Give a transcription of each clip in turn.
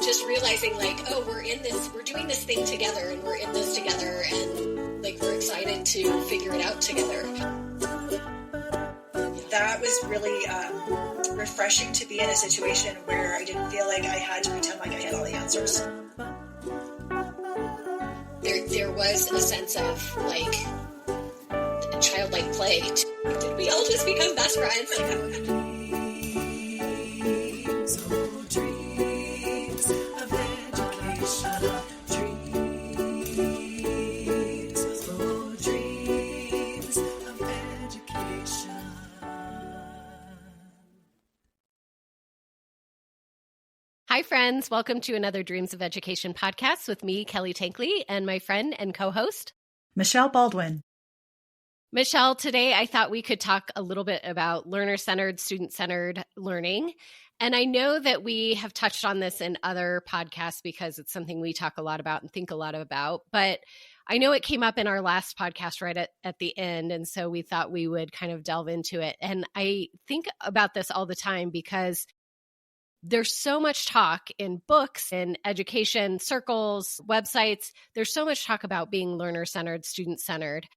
just realizing like, oh, we're doing this thing together, and we're in this together, and like we're excited to figure it out together. That was really refreshing to be in a situation where I didn't feel like I had to pretend like I had all the answers. There was a sense of like childlike play. Did we all just become best friends? Hi, friends. Welcome to another Dreams of Education podcast with me, Kelly Tenkely, and my friend and co-host, Michelle Baldwin. Michelle, today I thought we could talk a little bit about learner-centered, student-centered learning. And I know that we have touched on this in other podcasts because it's something we talk a lot about and think a lot about. But I know it came up in our last podcast right at the end. And so we thought we would kind of delve into it. And I think about this all the time because there's so much talk in books, in education circles, websites. There's so much talk about being learner-centered, student-centered.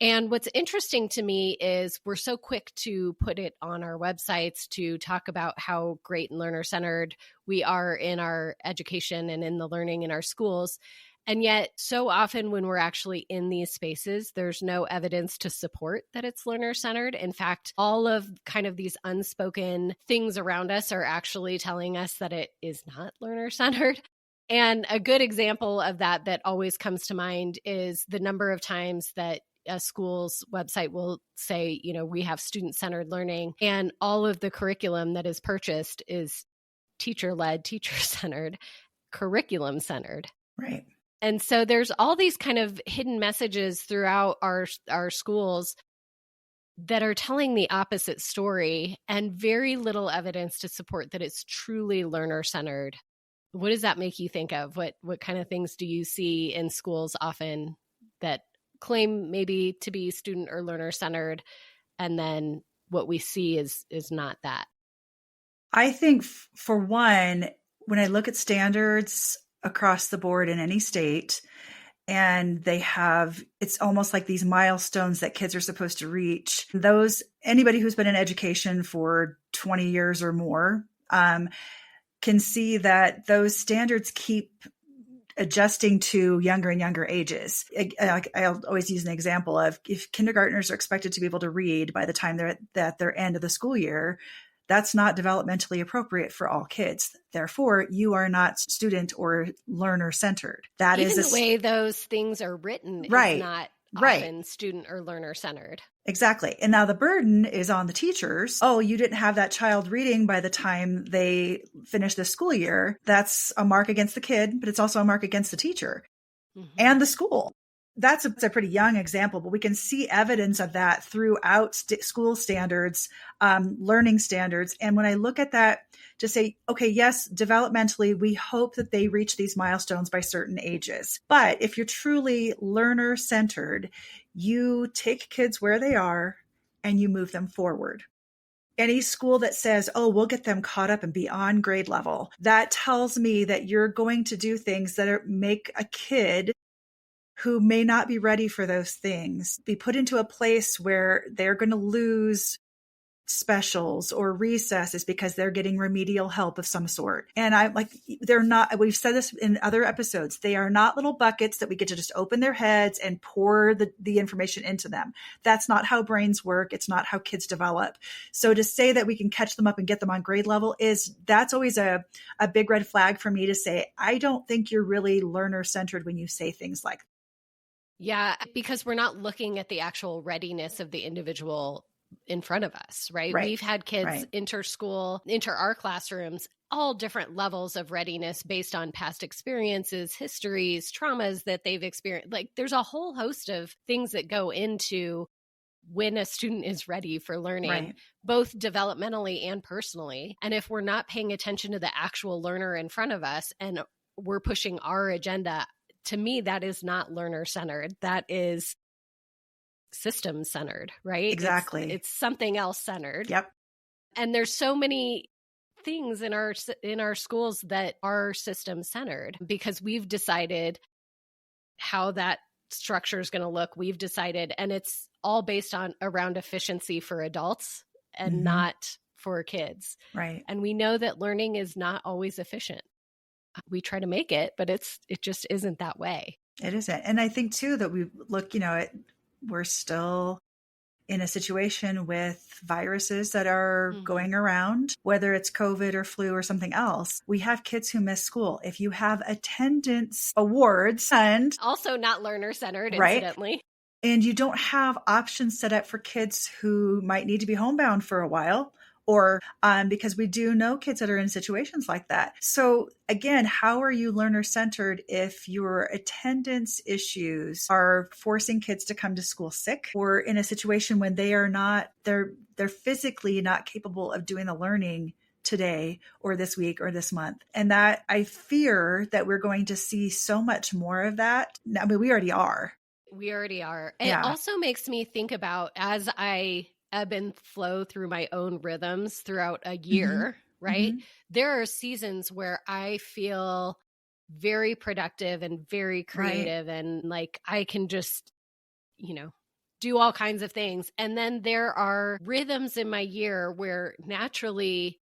And what's interesting to me is we're so quick to put it on our websites to talk about how great and learner-centered we are in our education and in the learning in our schools. And yet, so often when we're actually in these spaces, there's no evidence to support that it's learner-centered. In fact, all of kind of these unspoken things around us are actually telling us that it is not learner-centered. And a good example of that always comes to mind is the number of times that a school's website will say, you know, we have student-centered learning, and all of the curriculum that is purchased is teacher-led, teacher-centered, curriculum-centered. Right. And so there's all these kind of hidden messages throughout our schools that are telling the opposite story and very little evidence to support that it's truly learner-centered. What does that make you think of? What kind of things do you see in schools often that claim maybe to be student or learner-centered, and then what we see is not that? I think for one, when I look at standards across the board in any state, and it's almost like these milestones that kids are supposed to reach. Anybody who's been in education for 20 years or more can see that those standards keep adjusting to younger and younger ages. I'll always use an example of if kindergartners are expected to be able to read by the time they're at their end of the school year, that's not developmentally appropriate for all kids. Therefore, you are not student or learner centered. That Even is the way those things are written right, is not right. often student or learner centered. Exactly. And now the burden is on the teachers. Oh, you didn't have that child reading by the time they finish the school year. That's a mark against the kid, but it's also a mark against the teacher and the school. That's a pretty young example, but we can see evidence of that throughout school standards, learning standards. And when I look at that, to say, okay, yes, developmentally, we hope that they reach these milestones by certain ages. But if you're truly learner-centered, you take kids where they are and you move them forward. Any school that says, oh, we'll get them caught up and beyond grade level, that tells me that you're going to do things that make a kid who may not be ready for those things be put into a place where they're going to lose specials or recesses because they're getting remedial help of some sort. And they're not, we've said this in other episodes, they are not little buckets that we get to just open their heads and pour the information into them. That's not how brains work. It's not how kids develop. So to say that we can catch them up and get them on grade level that's always a big red flag for me to say, I don't think you're really learner centered when you say things like that. Yeah, because we're not looking at the actual readiness of the individual in front of us, right? We've had kids enter our classrooms, all different levels of readiness based on past experiences, histories, traumas that they've experienced. Like there's a whole host of things that go into when a student is ready for learning, both developmentally and personally. And if we're not paying attention to the actual learner in front of us and we're pushing our agenda, to me, that is not learner-centered. That is system-centered, right? Exactly. It's something else centered. Yep. And there's so many things in our schools that are system centered because we've decided how that structure is going to look. We've decided, and it's all based on around efficiency for adults and not for kids. Right. And we know that learning is not always efficient. We try to make it, but it just isn't that way. It isn't. And I think too that we look, we're still in a situation with viruses that are going around, whether it's COVID or flu or something else. We have kids who miss school. If you have attendance awards and also not learner centered, right, incidentally, and you don't have options set up for kids who might need to be homebound for a while, or because we do know kids that are in situations like that. So again, how are you learner centered if your attendance issues are forcing kids to come to school sick, or in a situation when they are not, they're physically not capable of doing the learning today or this week or this month? And that I fear that we're going to see so much more of that. I mean, we already are. It also makes me think about, as I ebb and flow through my own rhythms throughout a year, right? There are seasons where I feel very productive and very creative and like I can just, do all kinds of things. And then there are rhythms in my year where naturally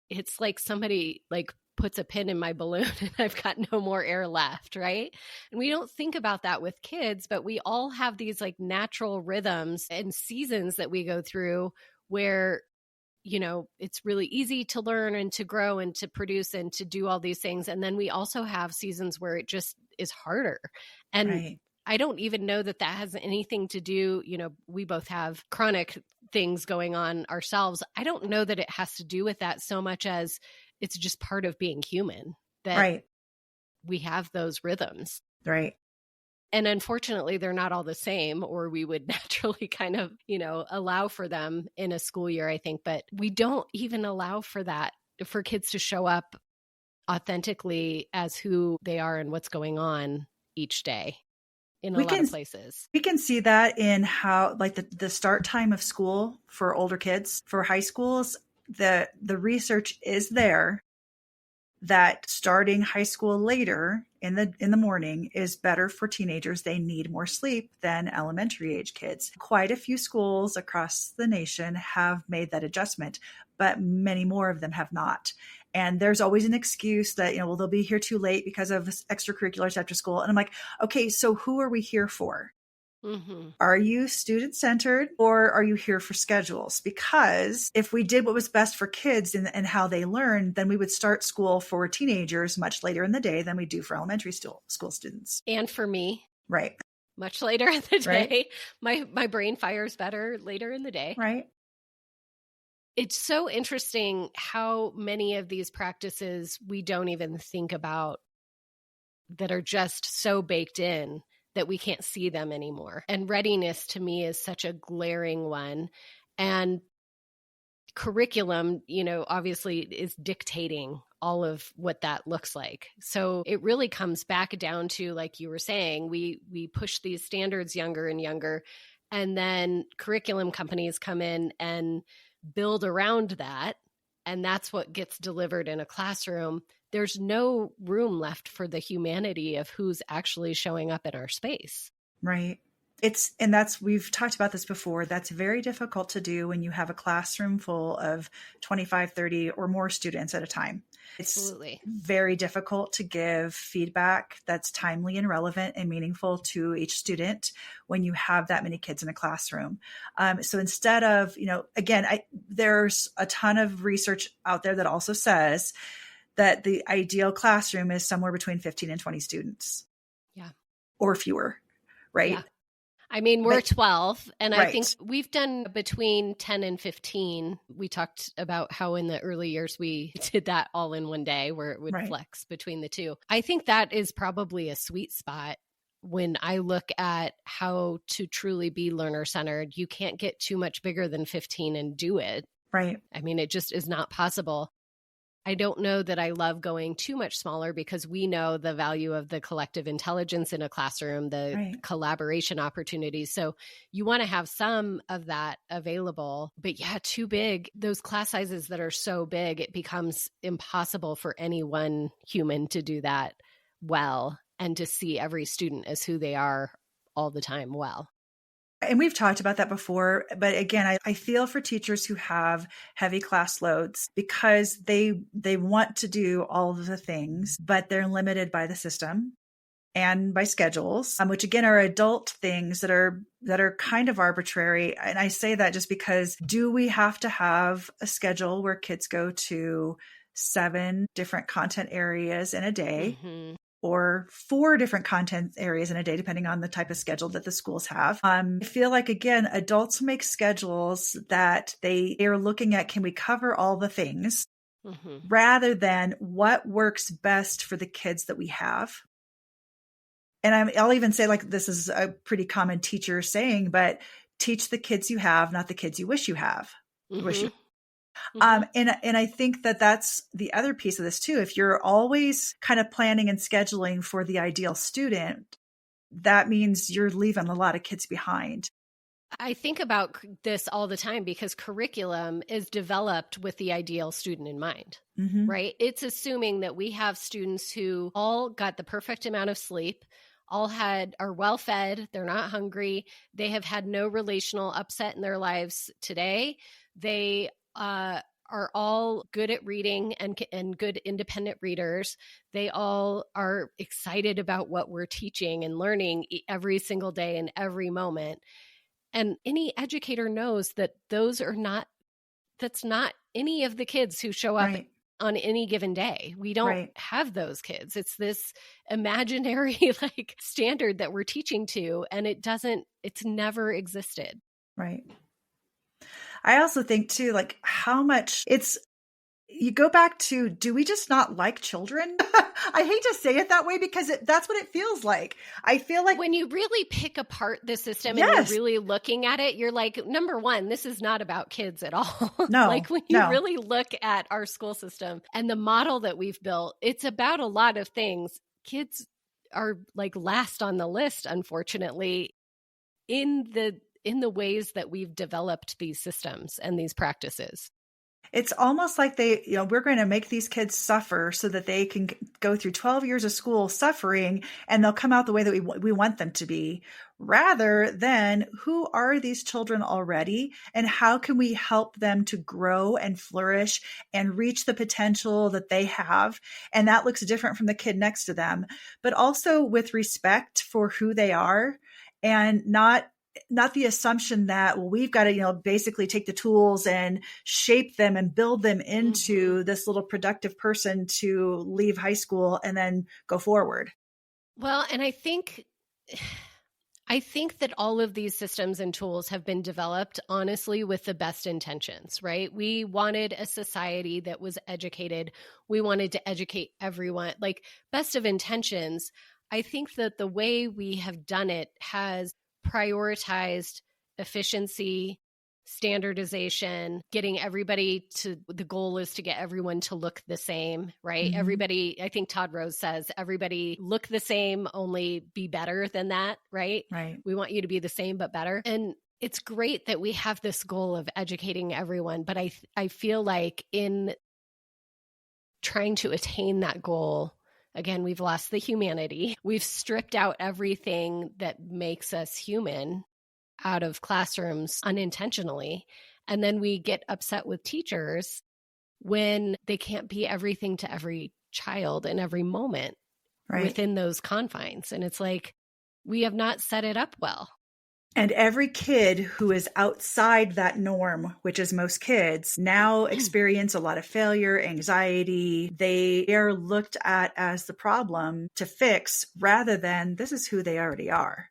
it's like somebody like puts a pin in my balloon and I've got no more air left, right? And we don't think about that with kids, but we all have these like natural rhythms and seasons that we go through where, it's really easy to learn and to grow and to produce and to do all these things. And then we also have seasons where it just is harder. And I don't even know that has anything to do, we both have chronic things going on ourselves. I don't know that it has to do with that so much as it's just part of being human that we have those rhythms. Right. And unfortunately, they're not all the same, or we would naturally kind of, allow for them in a school year, I think. But we don't even allow for that, for kids to show up authentically as who they are and what's going on each day in a lot of places. We can see that in how, like the start time of school for older kids, for high schools. The research is there that starting high school later in the morning is better for teenagers. They need more sleep than elementary age kids. Quite a few schools across the nation have made that adjustment, but many more of them have not. And there's always an excuse that, they'll be here too late because of extracurriculars after school. And I'm like, okay, so who are we here for? Are you student-centered or are you here for schedules? Because if we did what was best for kids and how they learn, then we would start school for teenagers much later in the day than we do for elementary school students. And for me. Right. Much later in the day. My brain fires better later in the day. Right. It's so interesting how many of these practices we don't even think about that are just so baked in that we can't see them anymore. And readiness to me is such a glaring one. And curriculum, obviously is dictating all of what that looks like. So it really comes back down to, like you were saying, we push these standards younger and younger, and then curriculum companies come in and build around that. And that's what gets delivered in a classroom. There's no room left for the humanity of who's actually showing up in our space. Right. We've talked about this before. That's very difficult to do when you have a classroom full of 25, 30 or more students at a time. It's Absolutely very difficult to give feedback that's timely and relevant and meaningful to each student when you have that many kids in a classroom. So instead of, there's a ton of research out there that also says that the ideal classroom is somewhere between 15 and 20 students. Yeah. Or fewer. Right. Yeah. I mean, we're 12, and right. I think we've done between 10 and 15. We talked about how in the early years we did that all in one day where it would flex between the two. I think that is probably a sweet spot when I look at how to truly be learner-centered. You can't get too much bigger than 15 and do it. Right. I mean, it just is not possible. I don't know that I love going too much smaller because we know the value of the collective intelligence in a classroom, the Right. collaboration opportunities. So you want to have some of that available. But yeah, too big, those class sizes that are so big, it becomes impossible for any one human to do that well and to see every student as who they are all the time well. And we've talked about that before. But again, I feel for teachers who have heavy class loads because they want to do all of the things, but they're limited by the system and by schedules, which again are adult things that are kind of arbitrary. And I say that just because, do we have to have a schedule where kids go to 7 different content areas in a day? Mm-hmm. Or 4 different content areas in a day, depending on the type of schedule that the schools have. I feel like, again, adults make schedules that they are looking at, can we cover all the things, rather than what works best for the kids that we have. And I'll even say, like, this is a pretty common teacher saying, but teach the kids you have, not the kids you wish you have. And I think that that's the other piece of this too. If you're always kind of planning and scheduling for the ideal student, that means you're leaving a lot of kids behind. I think about this all the time because curriculum is developed with the ideal student in mind, right? It's assuming that we have students who all got the perfect amount of sleep, are well fed, they're not hungry, they have had no relational upset in their lives today. They are all good at reading and good independent readers. They all are excited about what we're teaching and learning every single day and every moment. And any educator knows that that's not any of the kids who show up on any given day. We don't have those kids. It's this imaginary like standard that we're teaching to, and it's never existed. Right. I also think too, like, how much you go back to, do we just not like children? I hate to say it that way because that's what it feels like. I feel like when you really pick apart the system and you're really looking at it, you're like, number one, this is not about kids at all. No. Like when you really look at our school system and the model that we've built, it's about a lot of things. Kids are like last on the list, unfortunately, in the ways that we've developed these systems and these practices. It's almost like we're going to make these kids suffer so that they can go through 12 years of school suffering and they'll come out the way that we want them to be, rather than who are these children already and how can we help them to grow and flourish and reach the potential that they have. And that looks different from the kid next to them, but also with respect for who they are, and not the assumption that, well, we've got to, basically take the tools and shape them and build them into this little productive person to leave high school and then go forward. Well, and I think that all of these systems and tools have been developed, honestly, with the best intentions, right? We wanted a society that was educated. We wanted to educate everyone, like best of intentions. I think that the way we have done it has prioritized efficiency, standardization, getting everybody the goal is to get everyone to look the same, right? Everybody, I think Todd Rose says, everybody look the same, only be better than that, right? Right. We want you to be the same, but better. And it's great that we have this goal of educating everyone, but I feel like in trying to attain that goal, again, we've lost the humanity. We've stripped out everything that makes us human out of classrooms unintentionally. And then we get upset with teachers when they can't be everything to every child in every moment within those confines. And it's like, we have not set it up well. And every kid who is outside that norm, which is most kids, now experience a lot of failure, anxiety. They are looked at as the problem to fix rather than this is who they already are.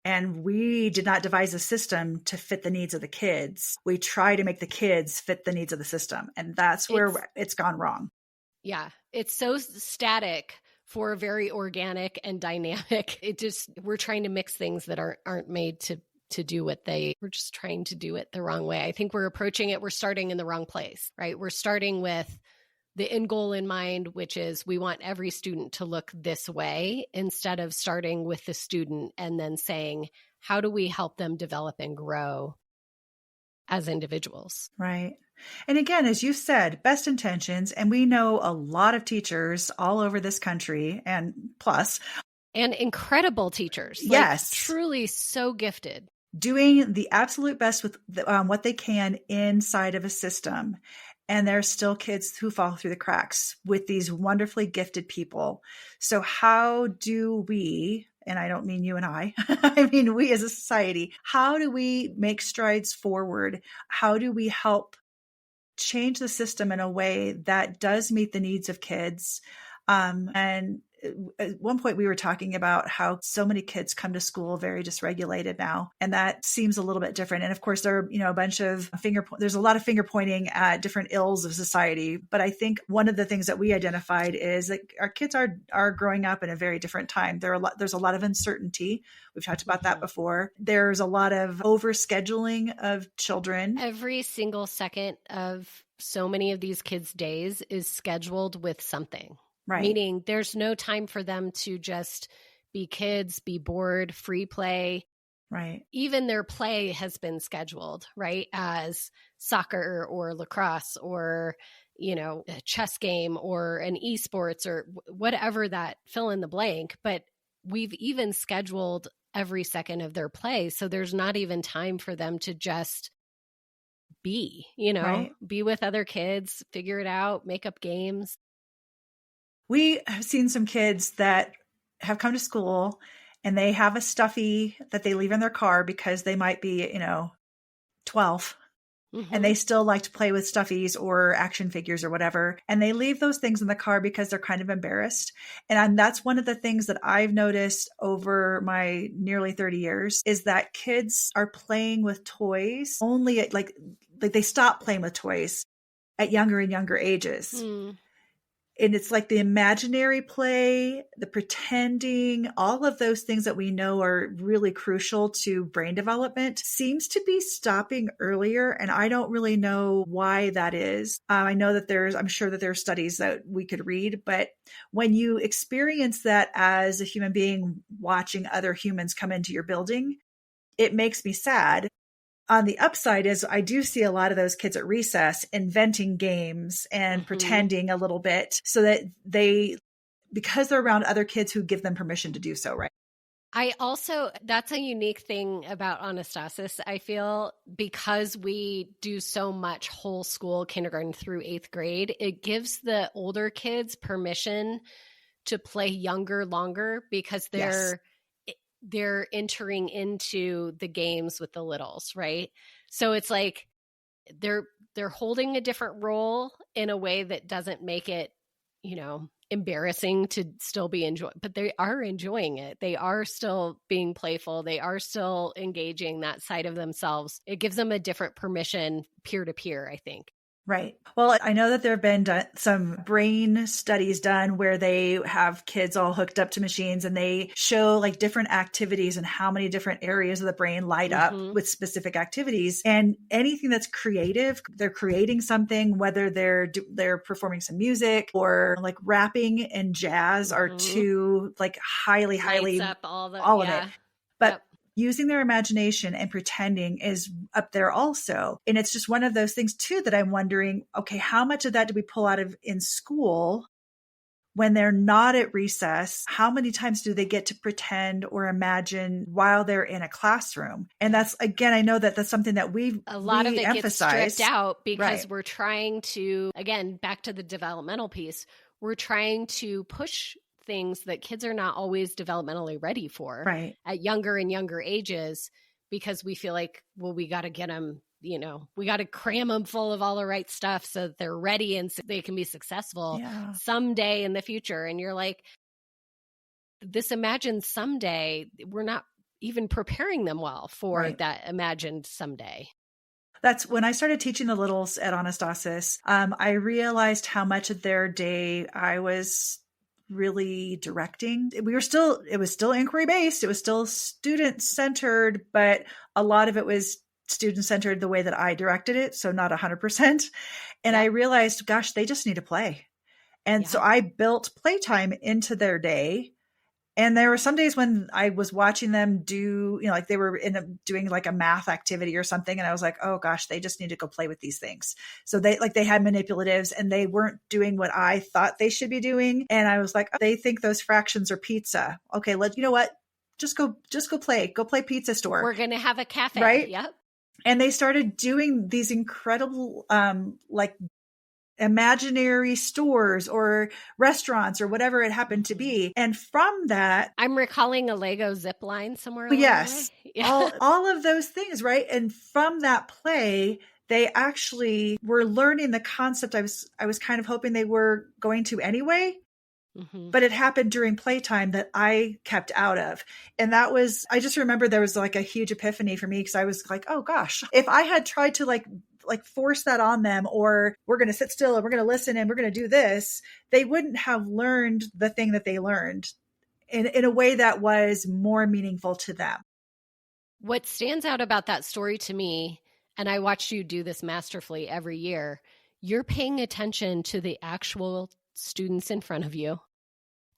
And we did not devise a system to fit the needs of the kids. We try to make the kids fit the needs of the system. And that's where it's gone wrong. Yeah. It's so static for very organic and dynamic. We're trying to mix things that aren't made to do we're just trying to do it the wrong way. I think we're starting in the wrong place, right? We're starting with the end goal in mind, which is we want every student to look this way, instead of starting with the student and then saying, how do we help them develop and grow as individuals? Right. And again, as you said, best intentions. And we know a lot of teachers all over this country and plus. And incredible teachers. Yes. Truly so gifted. Doing the absolute best with what they can inside of a system. And there's still kids who fall through the cracks with these wonderfully gifted people. So how do we, and I don't mean you and I mean we as a society, how do we make strides forward? How do we help change the system in a way that does meet the needs of kids? And at one point we were talking about how so many kids come to school very dysregulated now, and that seems a little bit different. And of course, there are, a bunch of there's a lot of finger pointing at different ills of society. But I think one of the things that we identified is that our kids are growing up in a very different time. There's a lot of uncertainty. We've talked about that before. There's a lot of overscheduling of children. Every single second of so many of these kids' days is scheduled with something. Right. Meaning there's no time for them to just be kids, be bored, free play. Right. Even their play has been scheduled, right? As soccer or lacrosse or, a chess game or an esports or whatever, that fill in the blank. But we've even scheduled every second of their play. So there's not even time for them to just be, Right. be with other kids, figure it out, make up games. We have seen some kids that have come to school and they have a stuffy that they leave in their car because they might be, 12 and they still like to play with stuffies or action figures or whatever. And they leave those things in the car because they're kind of embarrassed. And that's one of the things that I've noticed over my nearly 30 years is that kids are playing with toys only at like they stop playing with toys at younger and younger ages. And it's like the imaginary play, the pretending, all of those things that we know are really crucial to brain development seems to be stopping earlier. And I don't really know why that is. I know that I'm sure that there are studies that we could read, but when you experience that as a human being watching other humans come into your building, it makes me sad. On the upside is I do see a lot of those kids at recess inventing games and pretending a little bit so that because they're around other kids who give them permission to do so, right? That's a unique thing about Anastasis. I feel because we do so much whole school, kindergarten through 8th grade, it gives the older kids permission to play younger, longer because they're entering into the games with the littles, right? So it's like they're holding a different role in a way that doesn't make it, embarrassing to still be enjoying, but they are enjoying it. They are still being playful. They are still engaging that side of themselves. It gives them a different permission peer to peer, I think. Right. Well, I know that there have been some brain studies done where they have kids all hooked up to machines and they show like different activities and how many different areas of the brain light up with specific activities. And anything that's creative, they're creating something, whether they're performing some music or like rapping and jazz are two like highly up all of it. But using their imagination and pretending is up there also. And it's just one of those things too that I'm wondering, okay, how much of that do we pull out of in school when they're not at recess? How many times do they get to pretend or imagine while they're in a classroom? And that's, again, I know that that's something that a lot of it gets stripped out because we're trying to, again, back to the developmental piece, we're trying to push things that kids are not always developmentally ready for at younger and younger ages because we feel like, well, we got to get them, we got to cram them full of all the right stuff so that they're ready and so they can be successful someday in the future. And you're like, this imagined someday, we're not even preparing them well for that imagined someday. That's when I started teaching the littles at Anastasis. I realized how much of their day I was really directing. It was still inquiry based. It was still student centered, but a lot of it was student-centered the way that I directed it, so not 100%. And Yeah. I realized, gosh, they just need to play. And so I built playtime into their day. And there were some days when I was watching them do, like they were doing like a math activity or something. And I was like, oh gosh, they just need to go play with these things. So they had manipulatives and they weren't doing what I thought they should be doing. And I was like, oh, they think those fractions are pizza. Okay, you know what? Just go play. Go play pizza store. We're going to have a cafe. Right? Yep. And they started doing these incredible, like imaginary stores or restaurants or whatever it happened to be. And from that, I'm recalling a Lego zip line somewhere. Yes. Yeah. All of those things. Right. And from that play, they actually were learning the concept I was kind of hoping they were going to anyway. Mm-hmm. But it happened during playtime that I kept out of. And I just remember there was like a huge epiphany for me because I was like, oh gosh, if I had tried to like force that on them, or we're going to sit still and we're going to listen and we're going to do this, they wouldn't have learned the thing that they learned in a way that was more meaningful to them. What stands out about that story to me, and I watch you do this masterfully every year, you're paying attention to the actual students in front of you,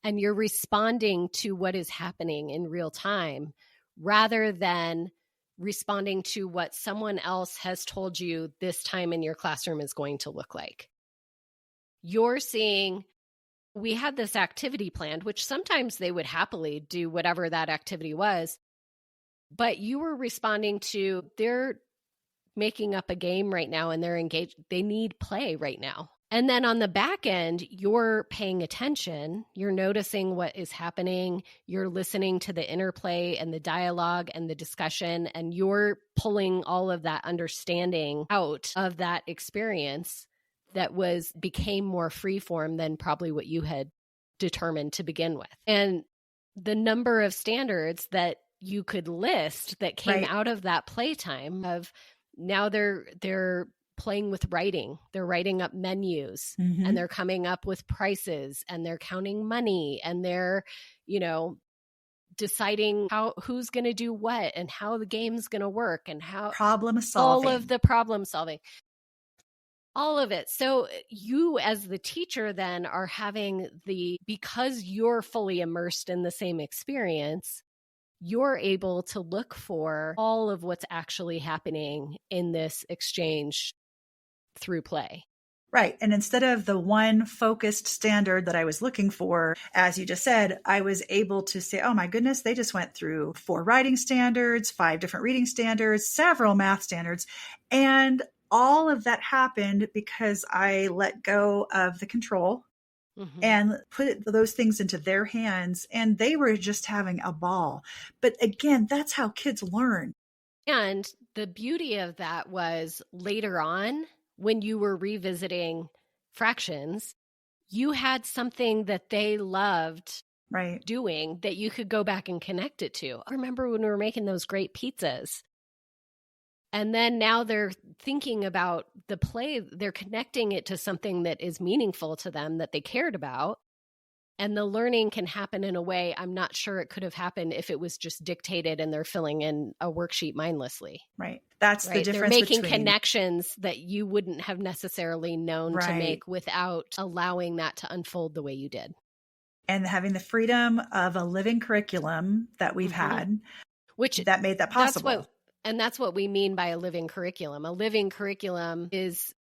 and you're responding to what is happening in real time rather than responding to what someone else has told you this time in your classroom is going to look like. You're seeing, we had this activity planned, which sometimes they would happily do whatever that activity was, but you were responding to, they're making up a game right now and they're engaged, they need play right now. And then on the back end, you're paying attention, you're noticing what is happening, you're listening to the interplay and the dialogue and the discussion, and you're pulling all of that understanding out of that experience that became more freeform than probably what you had determined to begin with. And the number of standards that you could list that came out of that playtime of now they're playing with writing. They're writing up menus and they're coming up with prices and they're counting money and they're, deciding who's going to do what and how the game's going to work and how problem solving. All of the problem solving. All of it. So you as the teacher then are having because you're fully immersed in the same experience, you're able to look for all of what's actually happening in this exchange through play. Right. And instead of the one focused standard that I was looking for, as you just said, I was able to say, oh my goodness, they just went through 4 writing standards, 5 different reading standards, several math standards. And all of that happened because I let go of the control and put those things into their hands. And they were just having a ball. But again, that's how kids learn. And the beauty of that was later on, when you were revisiting fractions, you had something that they loved doing that you could go back and connect it to. I remember when we were making those great pizzas. And then now they're thinking about the play, they're connecting it to something that is meaningful to them that they cared about. And the learning can happen in a way I'm not sure it could have happened if it was just dictated and they're filling in a worksheet mindlessly. Right. That's the difference. They're making connections that you wouldn't have necessarily known to make without allowing that to unfold the way you did. And having the freedom of a living curriculum that we've had, that made that possible. That's what we mean by a living curriculum. A living curriculum is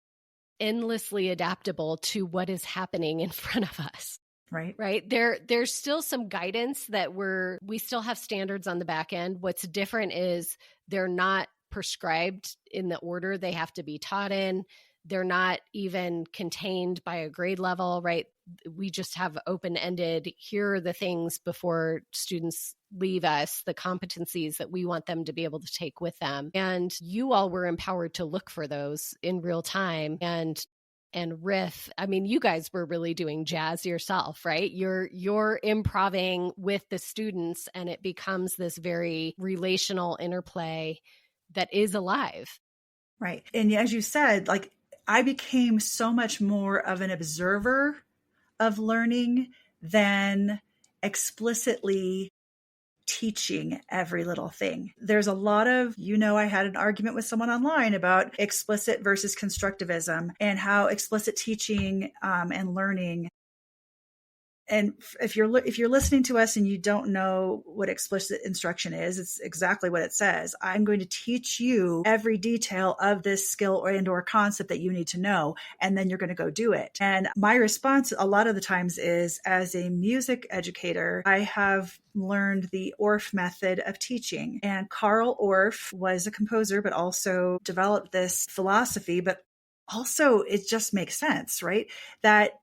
endlessly adaptable to what is happening in front of us. Right. There's still some guidance that we still have standards on the back end. What's different is they're not prescribed in the order they have to be taught in. They're not even contained by a grade level, right? We just have open-ended, here are the things before students leave us, the competencies that we want them to be able to take with them. And you all were empowered to look for those in real time and riff. I mean, you guys were really doing jazz yourself, right? You're improvising with the students and it becomes this very relational interplay that is alive. Right. And as you said, like I became so much more of an observer of learning than explicitly teaching every little thing. There's a lot of, I had an argument with someone online about explicit versus constructivism and how explicit teaching and learning. And if you're listening to us and you don't know what explicit instruction is, it's exactly what it says. I'm going to teach you every detail of this skill or concept that you need to know, and then you're going to go do it. And my response a lot of the times is, as a music educator, I have learned the Orff method of teaching. And Carl Orff was a composer, but also developed this philosophy, but also it just makes sense, right? That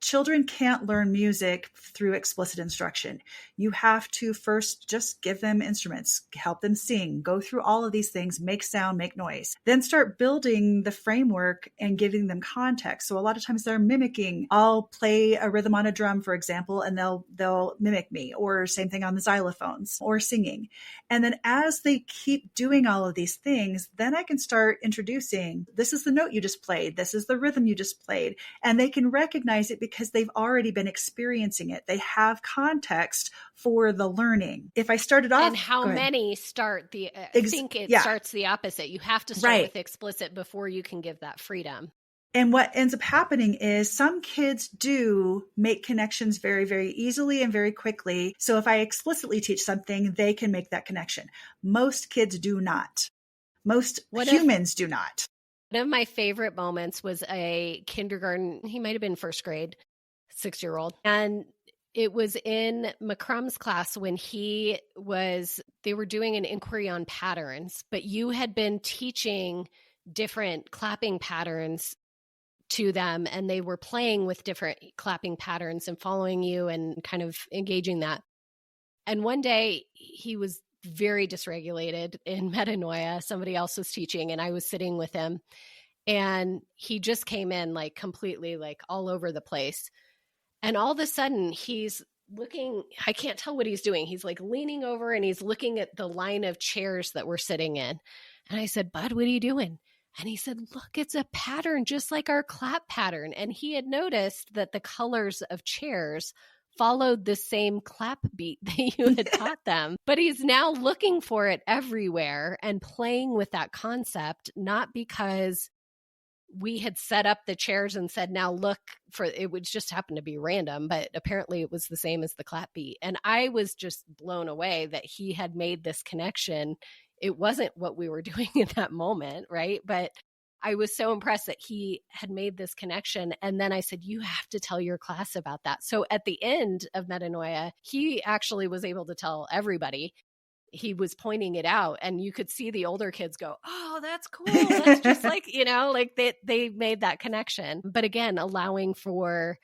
children can't learn music through explicit instruction. You have to first just give them instruments, help them sing, go through all of these things, make sound, make noise, then start building the framework and giving them context. So a lot of times they're mimicking. I'll play a rhythm on a drum, for example, and they'll mimic me, or same thing on the xylophones or singing. And then as they keep doing all of these things, then I can start introducing, this is the note you just played, this is the rhythm you just played, and they can recognize it because they've already been experiencing it. They have context for the learning. If I started off... And how many start the... I think it starts the opposite. You have to start with explicit before you can give that freedom. And what ends up happening is some kids do make connections very, very easily and very quickly. So if I explicitly teach something, they can make that connection. Most kids do not. Most humans do not. One of my favorite moments was a kindergarten, he might have been first grade, 6-year-old. And it was in McCrum's class when they were doing an inquiry on patterns, but you had been teaching different clapping patterns to them, and they were playing with different clapping patterns and following you and kind of engaging that. And one day he was very dysregulated in metanoia. Somebody else was teaching and I was sitting with him, and he just came in like completely like all over the place. And all of a sudden he's looking, I can't tell what he's doing. He's like leaning over and he's looking at the line of chairs that we're sitting in. And I said, "Bud, what are you doing?" And he said, "Look, it's a pattern just like our clap pattern." And he had noticed that the colors of chairs followed the same clap beat that you had taught them. But he's now looking for it everywhere and playing with that concept, not because we had set up the chairs and said, now look for, it would just happen to be random, but apparently it was the same as the clap beat. And I was just blown away that he had made this connection. It wasn't what we were doing in that moment, right? But I was so impressed that he had made this connection. And then I said, you have to tell your class about that. So at the end of Metanoia, he actually was able to tell everybody. He was pointing it out, and you could see the older kids go, "Oh, that's cool. That's just like, like they made that connection." But again, allowing for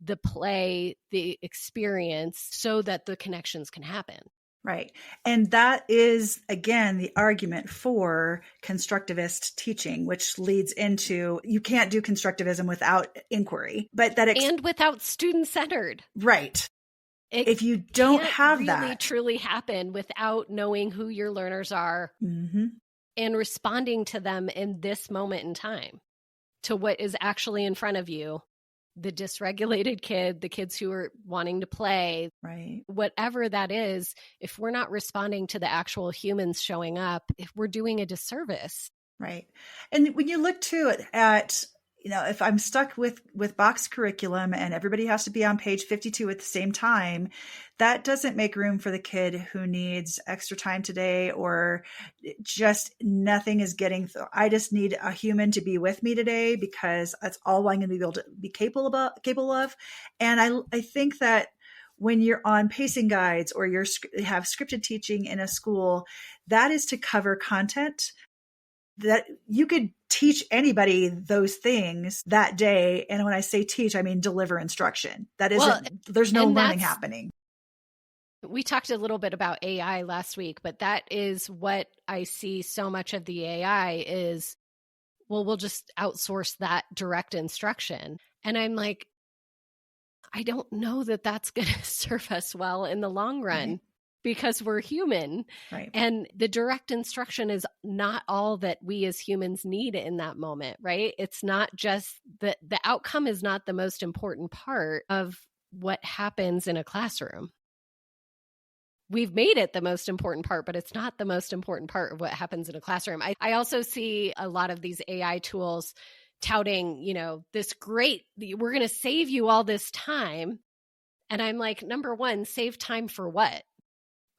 the play, the experience, so that the connections can happen. Right. And that is, again, the argument for constructivist teaching, which leads into, you can't do constructivism without inquiry, but and without student-centered. Right. If you don't have really that, really truly happen without knowing who your learners are and responding to them in this moment in time, to what is actually in front of you, the dysregulated kid, the kids who are wanting to play, right? Whatever that is, if we're not responding to the actual humans showing up, if we're doing a disservice. Right. And when you look too at if I'm stuck with box curriculum and everybody has to be on page 52 at the same time, that doesn't make room for the kid who needs extra time today, or just nothing is getting through. I just need a human to be with me today because that's all I'm going to be able to be capable of. And I think that when you're on pacing guides or you have scripted teaching in a school, that is to cover content. That you could teach anybody those things that day. And when I say teach, I mean deliver instruction. That isn't, there's no learning happening. We talked a little bit about AI last week, but that is what I see so much of the AI is, well, we'll just outsource that direct instruction. And I'm like, I don't know that that's going to serve us well in the long run. Mm-hmm. Because we're human, right? And the direct instruction is not all that we as humans need in that moment, right? It's not just the outcome is not the most important part of what happens in a classroom. we've made it the most important part, but it's not the most important part of what happens in a classroom. I also see a lot of these AI tools touting, this great, we're going to save you all this time. And I'm like, number one, save time for what?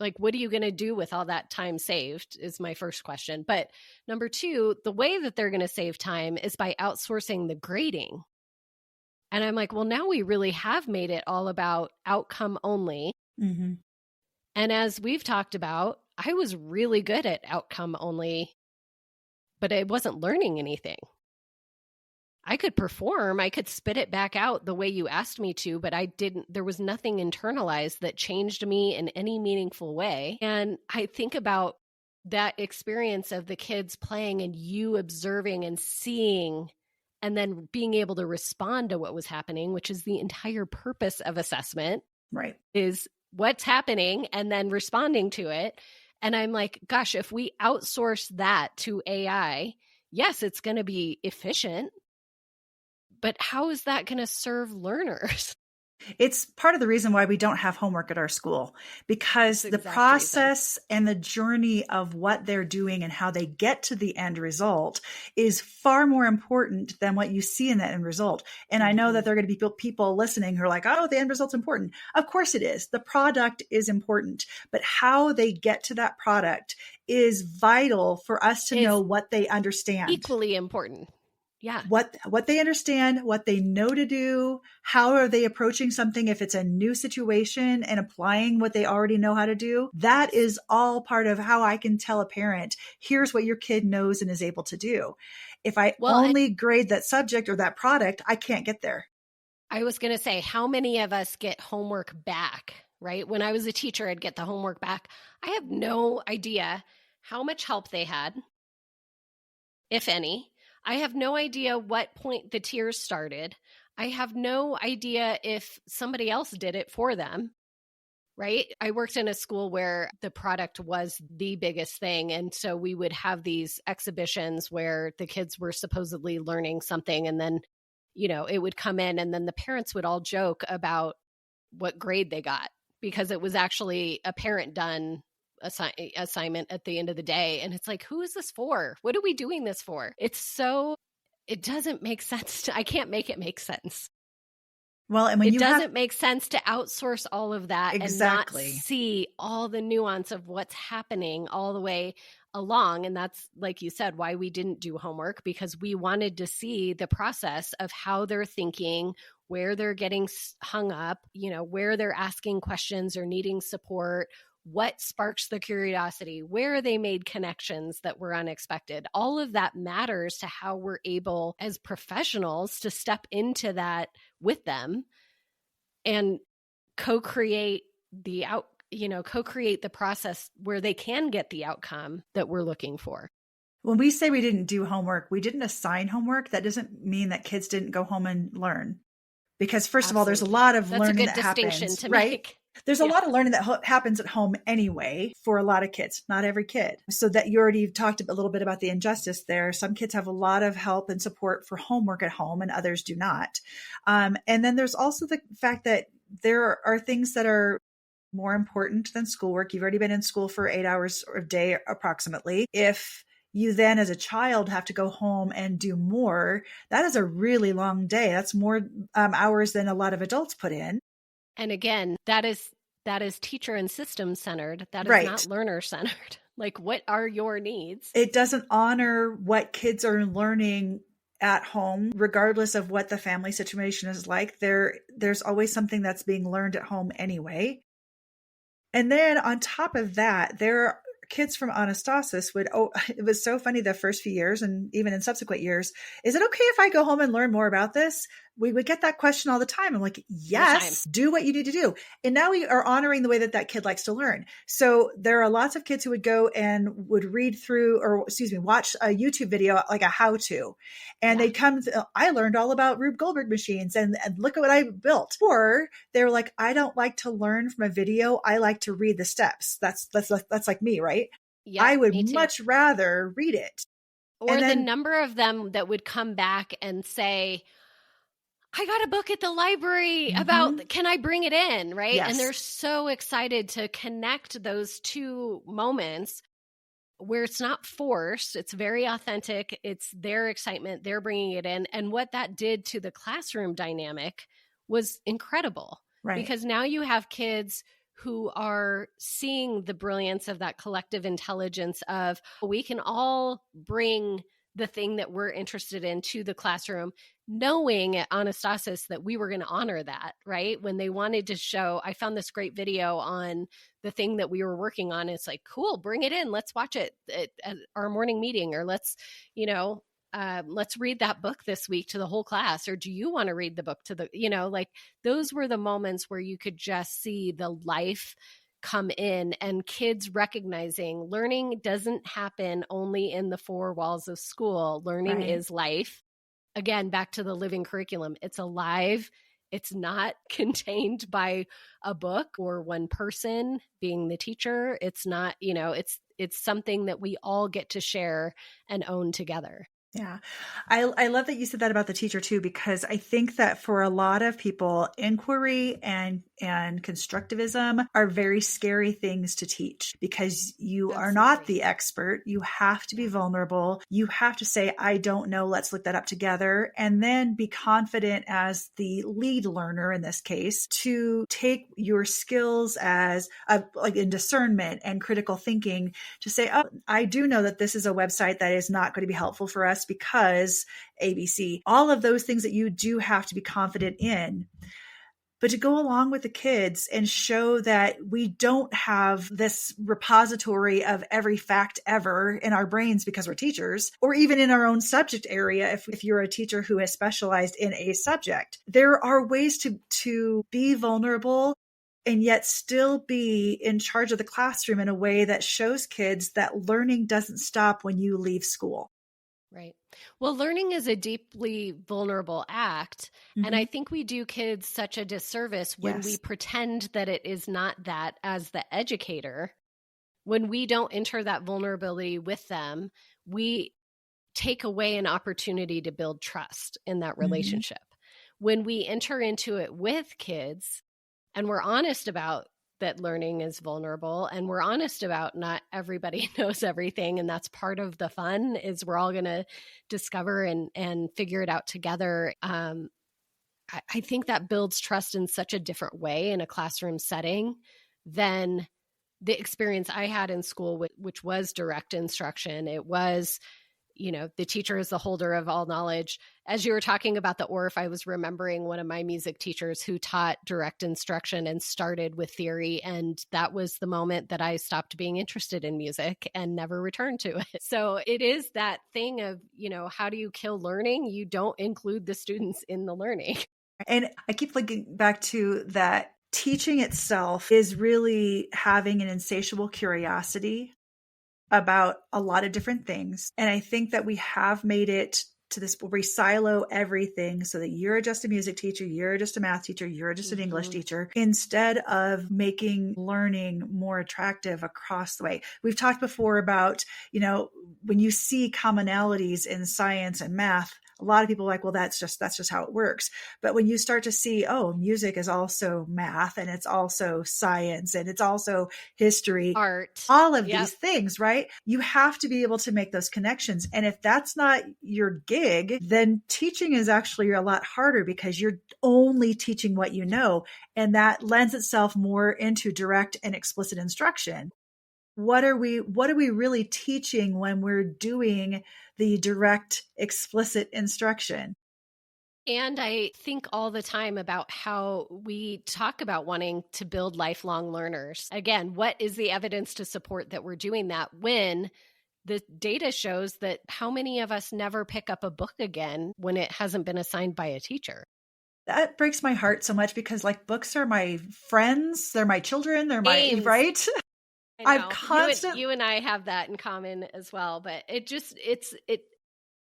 Like, what are you going to do with all that time saved is my first question. But number two, the way that they're going to save time is by outsourcing the grading. And I'm like, well, now we really have made it all about outcome only. Mm-hmm. And as we've talked about, I was really good at outcome only, but I wasn't learning anything. I could perform, I could spit it back out the way you asked me to, but there was nothing internalized that changed me in any meaningful way. And I think about that experience of the kids playing and you observing and seeing, and then being able to respond to what was happening, which is the entire purpose of assessment. Right. Is what's happening and then responding to it. And I'm like, gosh, if we outsource that to AI, yes, it's going to be efficient. But how is that going to serve learners? It's part of the reason why we don't have homework at our school, because the process and the journey of what they're doing and how they get to the end result is far more important than what you see in that end result. And I know that there are going to be people listening who are like, oh, the end result's important. Of course it is. The product is important, but how they get to that product is vital for us to know what they understand. Equally important. Yeah. What they understand, what they know to do, how are they approaching something if it's a new situation and applying what they already know how to do. That is all part of how I can tell a parent, here's what your kid knows and is able to do. If I only grade that subject or that product, I can't get there. I was going to say, how many of us get homework back, right? When I was a teacher, I'd get the homework back. I have no idea how much help they had, if any. I have no idea what point the tears started. I have no idea if somebody else did it for them, right? I worked in a school where the product was the biggest thing. And so we would have these exhibitions where the kids were supposedly learning something. And then, it would come in and then the parents would all joke about what grade they got because it was actually a parent done assignment at the end of the day. And it's like, who is this for? What are we doing this for? It doesn't make sense. I can't make it make sense. Well, and when it doesn't make sense to outsource all of that and not see all the nuance of what's happening all the way along. And that's, like you said, why we didn't do homework, because we wanted to see the process of how they're thinking, where they're getting hung up, where they're asking questions or needing support, what sparks the curiosity, where they made connections that were unexpected. All of that matters to how we're able as professionals to step into that with them and co-create the process where they can get the outcome that we're looking for. When we say we didn't do homework, we didn't assign homework. That doesn't mean that kids didn't go home and learn. Because first of all, there's a lot of learning that happens, right? There's a lot of learning that happens at home anyway for a lot of kids, not every kid. So that you already talked a little bit about the injustice there. Some kids have a lot of help and support for homework at home and others do not. And then there's also the fact that there are things that are more important than schoolwork. You've already been in school for 8 hours a day approximately. If you then as a child have to go home and do more, that is a really long day. That's more hours than a lot of adults put in. And again, that is teacher and system centered. That is not learner centered. Like, what are your needs? It doesn't honor what kids are learning at home, regardless of what the family situation is like. There's always something that's being learned at home anyway. And then on top of that, there are kids from Anastasis it was so funny the first few years and even in subsequent years, is it okay if I go home and learn more about this? We would get that question all the time. I'm like, yes, do what you need to do. And now we are honoring the way that kid likes to learn. So there are lots of kids who would go and would read through, watch a YouTube video, like a how-to. And they'd come, I learned all about Rube Goldberg machines and look at what I built. Or they're like, I don't like to learn from a video. I like to read the steps. That's like me, right? Yeah, I would much rather read it. Or the number of them that would come back and say, I got a book at the library about, can I bring it in? Right. Yes. And they're so excited to connect those two moments where it's not forced. It's very authentic. It's their excitement. They're bringing it in. And what that did to the classroom dynamic was incredible. Right. Because now you have kids who are seeing the brilliance of that collective intelligence of, we can all bring the thing that we're interested in to the classroom, knowing at Anastasis that we were going to honor that, right? When they wanted to show, I found this great video on the thing that we were working on. It's like, cool, bring it in. Let's watch it at our morning meeting, or let's read that book this week to the whole class. Or do you want to read the book to the, like those were the moments where you could just see the life come in, and kids recognizing learning doesn't happen only in the four walls of school. Learning is life. Again, back to the living curriculum. It's alive. It's not contained by a book or one person being the teacher. It's not, it's something that we all get to share and own together. Yeah. I love that you said that about the teacher too, because I think that for a lot of people, inquiry and constructivism are very scary things to teach, because you are not the expert. You have to be vulnerable. You have to say, I don't know, let's look that up together. And then be confident as the lead learner in this case to take your skills as like in discernment and critical thinking to say, oh, I do know that this is a website that is not going to be helpful for us because ABC, all of those things that you do have to be confident in. But to go along with the kids and show that we don't have this repository of every fact ever in our brains because we're teachers, or even in our own subject area, if you're a teacher who has specialized in a subject, there are ways to be vulnerable and yet still be in charge of the classroom in a way that shows kids that learning doesn't stop when you leave school. Right. Well, learning is a deeply vulnerable act. And I think we do kids such a disservice when we pretend that it is not that as the educator. When we don't enter that vulnerability with them, we take away an opportunity to build trust in that relationship. When we enter into it with kids and we're honest about that learning is vulnerable, and we're honest about not everybody knows everything, and that's part of the fun, is we're all going to discover and figure it out together. I think that builds trust in such a different way in a classroom setting than the experience I had in school, which was direct instruction. It was, the teacher is the holder of all knowledge. As you were talking about the ORF, I was remembering one of my music teachers who taught direct instruction and started with theory. And that was the moment that I stopped being interested in music and never returned to it. So it is that thing of, how do you kill learning? You don't include the students in the learning. And I keep thinking back to that teaching itself is really having an insatiable curiosity about a lot of different things. And I think that we have made it to this where we silo everything so that you're just a music teacher, you're just a math teacher, you're just an English teacher, instead of making learning more attractive across the way. We've talked before about, when you see commonalities in science and math, a lot of people are like, well, that's just how it works. But when you start to see, oh, music is also math, and it's also science, and it's also history, art, all of these things, right? You have to be able to make those connections. And if that's not your gig, then teaching is actually a lot harder, because you're only teaching what you know. And that lends itself more into direct and explicit instruction. What are we really teaching when we're doing the direct, explicit instruction? And I think all the time about how we talk about wanting to build lifelong learners. Again, what is the evidence to support that we're doing that, when the data shows that how many of us never pick up a book again when it hasn't been assigned by a teacher? That breaks my heart so much, because books are my friends, they're my children, they're my, right? I'm constant. You and I have that in common as well, but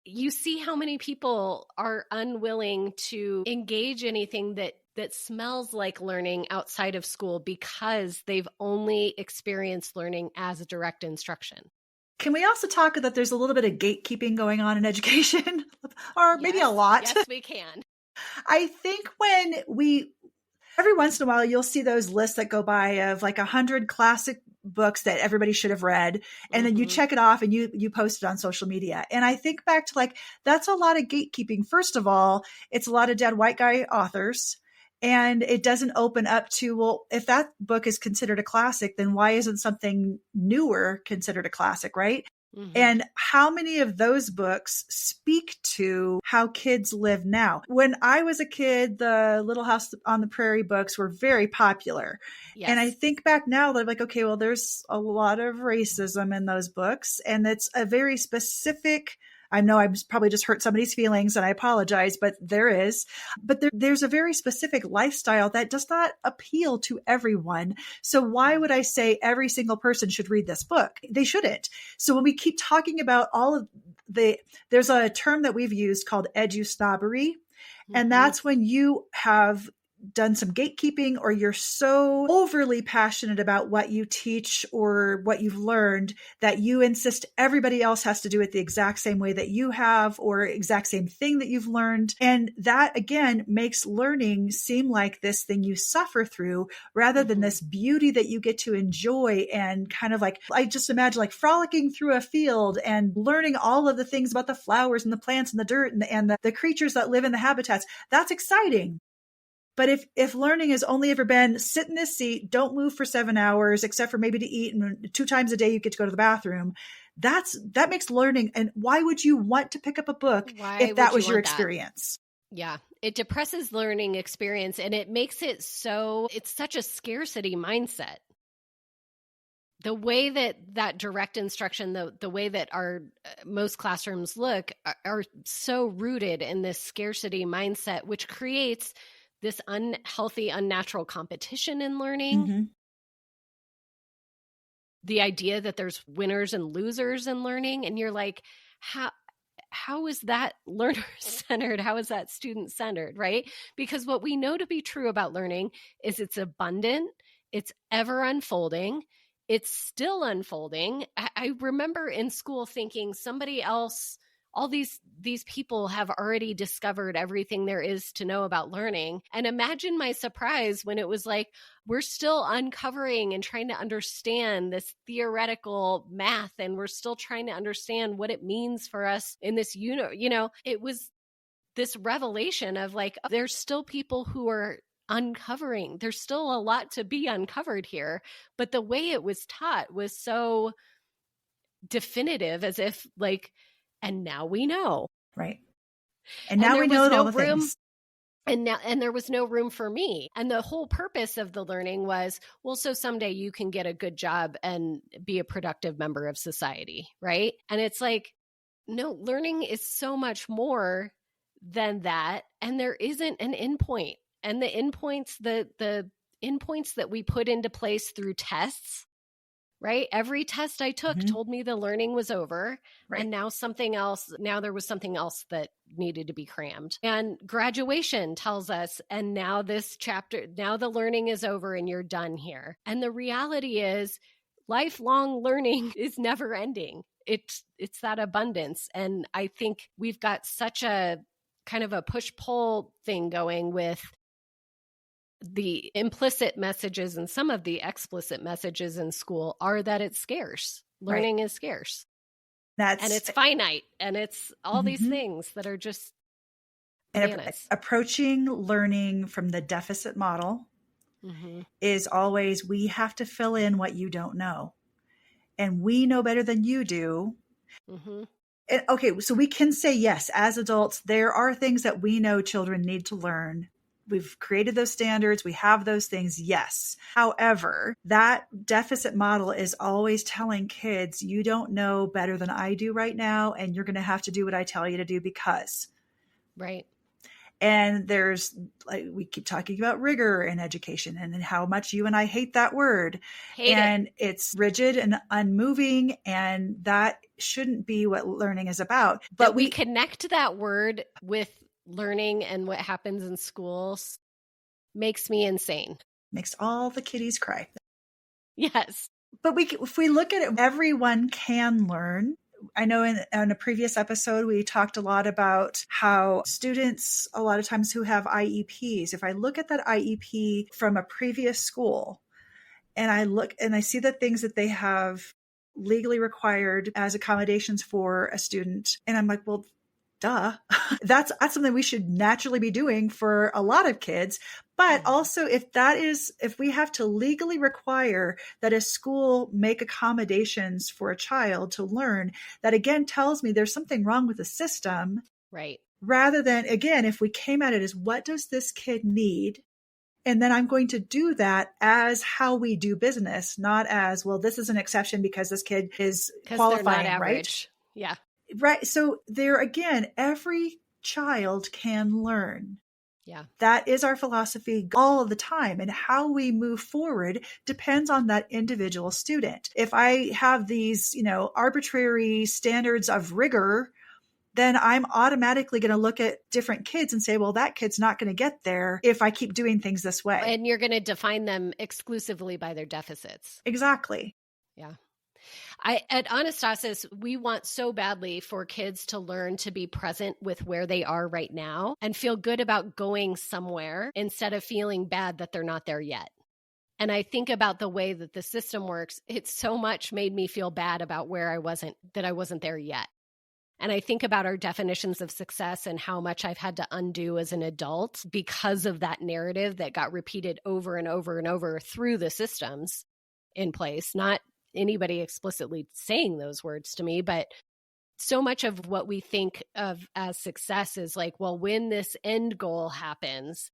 you see how many people are unwilling to engage anything that smells like learning outside of school because they've only experienced learning as a direct instruction. Can we also talk that there's a little bit of gatekeeping going on in education, or maybe a lot? Yes, we can. I think every once in a while, you'll see those lists that go by of like 100 classic books that everybody should have read. And then you check it off and you post it on social media. And I think back to like, that's a lot of gatekeeping. First of all, it's a lot of dead white guy authors. And it doesn't open up to, well, if that book is considered a classic, then why isn't something newer considered a classic, right? And how many of those books speak to how kids live now? When I was a kid, the Little House on the Prairie books were very popular. Yes. And I think back now, they're like, okay, well, there's a lot of racism in those books. And it's a very specific, I know I probably just hurt somebody's feelings and I apologize, but there's a very specific lifestyle that does not appeal to everyone. So why would I say every single person should read this book? They shouldn't. So when we keep talking about there's a term that we've used called edu-snobbery. And that's when you have done some gatekeeping or you're so overly passionate about what you teach or what you've learned that you insist everybody else has to do it the exact same way that you have or exact same thing that you've learned. And that again makes learning seem like this thing you suffer through rather than this beauty that you get to enjoy and kind of like, I just imagine like frolicking through a field and learning all of the things about the flowers and the plants and the dirt and the creatures that live in the habitats. That's exciting. But if learning has only ever been sit in this seat, don't move for 7 hours, except for maybe to eat, and 2 times a day you get to go to the bathroom, that makes learning. And why would you want to pick up a book if that was your experience? Yeah, it depresses learning experience and it makes it it's such a scarcity mindset. The way that direct instruction, the way that our most classrooms look are so rooted in this scarcity mindset, which creates this unhealthy, unnatural competition in learning. The idea that there's winners and losers in learning. And you're like, how is that learner-centered? How is that student-centered, right? Because what we know to be true about learning is it's abundant, it's ever unfolding, it's still unfolding. I remember in school thinking somebody else, all these people have already discovered everything there is to know about learning. And imagine my surprise when it was like, we're still uncovering and trying to understand this theoretical math. And we're still trying to understand what it means for us in this it was this revelation of like, there's still people who are uncovering. There's still a lot to be uncovered here. But the way it was taught was so definitive, as if like, and now we know. Right. And now we know all the things. And there was no room for me. And the whole purpose of the learning was, well, so someday you can get a good job and be a productive member of society, right? And it's like, no, learning is so much more than that. And there isn't an endpoint. And the endpoints, the endpoints that we put into place through tests, right? Every test I took told me the learning was over. Right. And now there was something else that needed to be crammed. And graduation tells us, and now the learning is over and you're done here. And the reality is lifelong learning is never ending. It's that abundance. And I think we've got such a kind of a push-pull thing going with the implicit messages and some of the explicit messages in school are that it's scarce. Learning is scarce. And it's finite. And it's all these things that are just bananas. Approaching learning from the deficit model is always, we have to fill in what you don't know. And we know better than you do. And, okay, so we can say, yes, as adults, there are things that we know children need to learn. We've created those standards. We have those things. Yes. However, that deficit model is always telling kids, you don't know better than I do right now. And you're going to have to do what I tell you to do because. Right. And there's, like, we keep talking about rigor in education and how much you and I hate that word. It's rigid and unmoving. And that shouldn't be what learning is about. But we connect that word with learning and what happens in schools makes me insane. Makes all the kiddies cry. Yes. But if we look at it, everyone can learn. I know in a previous episode, we talked a lot about how students, a lot of times who have IEPs, if I look at that IEP from a previous school and I look and I see the things that they have legally required as accommodations for a student, and I'm like, well, duh. That's something we should naturally be doing for a lot of kids. But also if we have to legally require that a school make accommodations for a child to learn, that again tells me there's something wrong with the system. Right. Rather than, again, if we came at it as what does this kid need? And then I'm going to do that as how we do business, not as, well, this is an exception because this kid is qualifying, right? Yeah. Right. So there again, every child can learn. Yeah. That is our philosophy all of the time. And how we move forward depends on that individual student. If I have these, arbitrary standards of rigor, then I'm automatically going to look at different kids and say, well, that kid's not going to get there if I keep doing things this way. And you're going to define them exclusively by their deficits. Exactly. Yeah. At Anastasis, we want so badly for kids to learn to be present with where they are right now and feel good about going somewhere instead of feeling bad that they're not there yet. And I think about the way that the system works. It so much made me feel bad about where I wasn't there yet. And I think about our definitions of success and how much I've had to undo as an adult because of that narrative that got repeated over and over and over through the systems in place, not anybody explicitly saying those words to me, but so much of what we think of as success is like, well, when this end goal happens,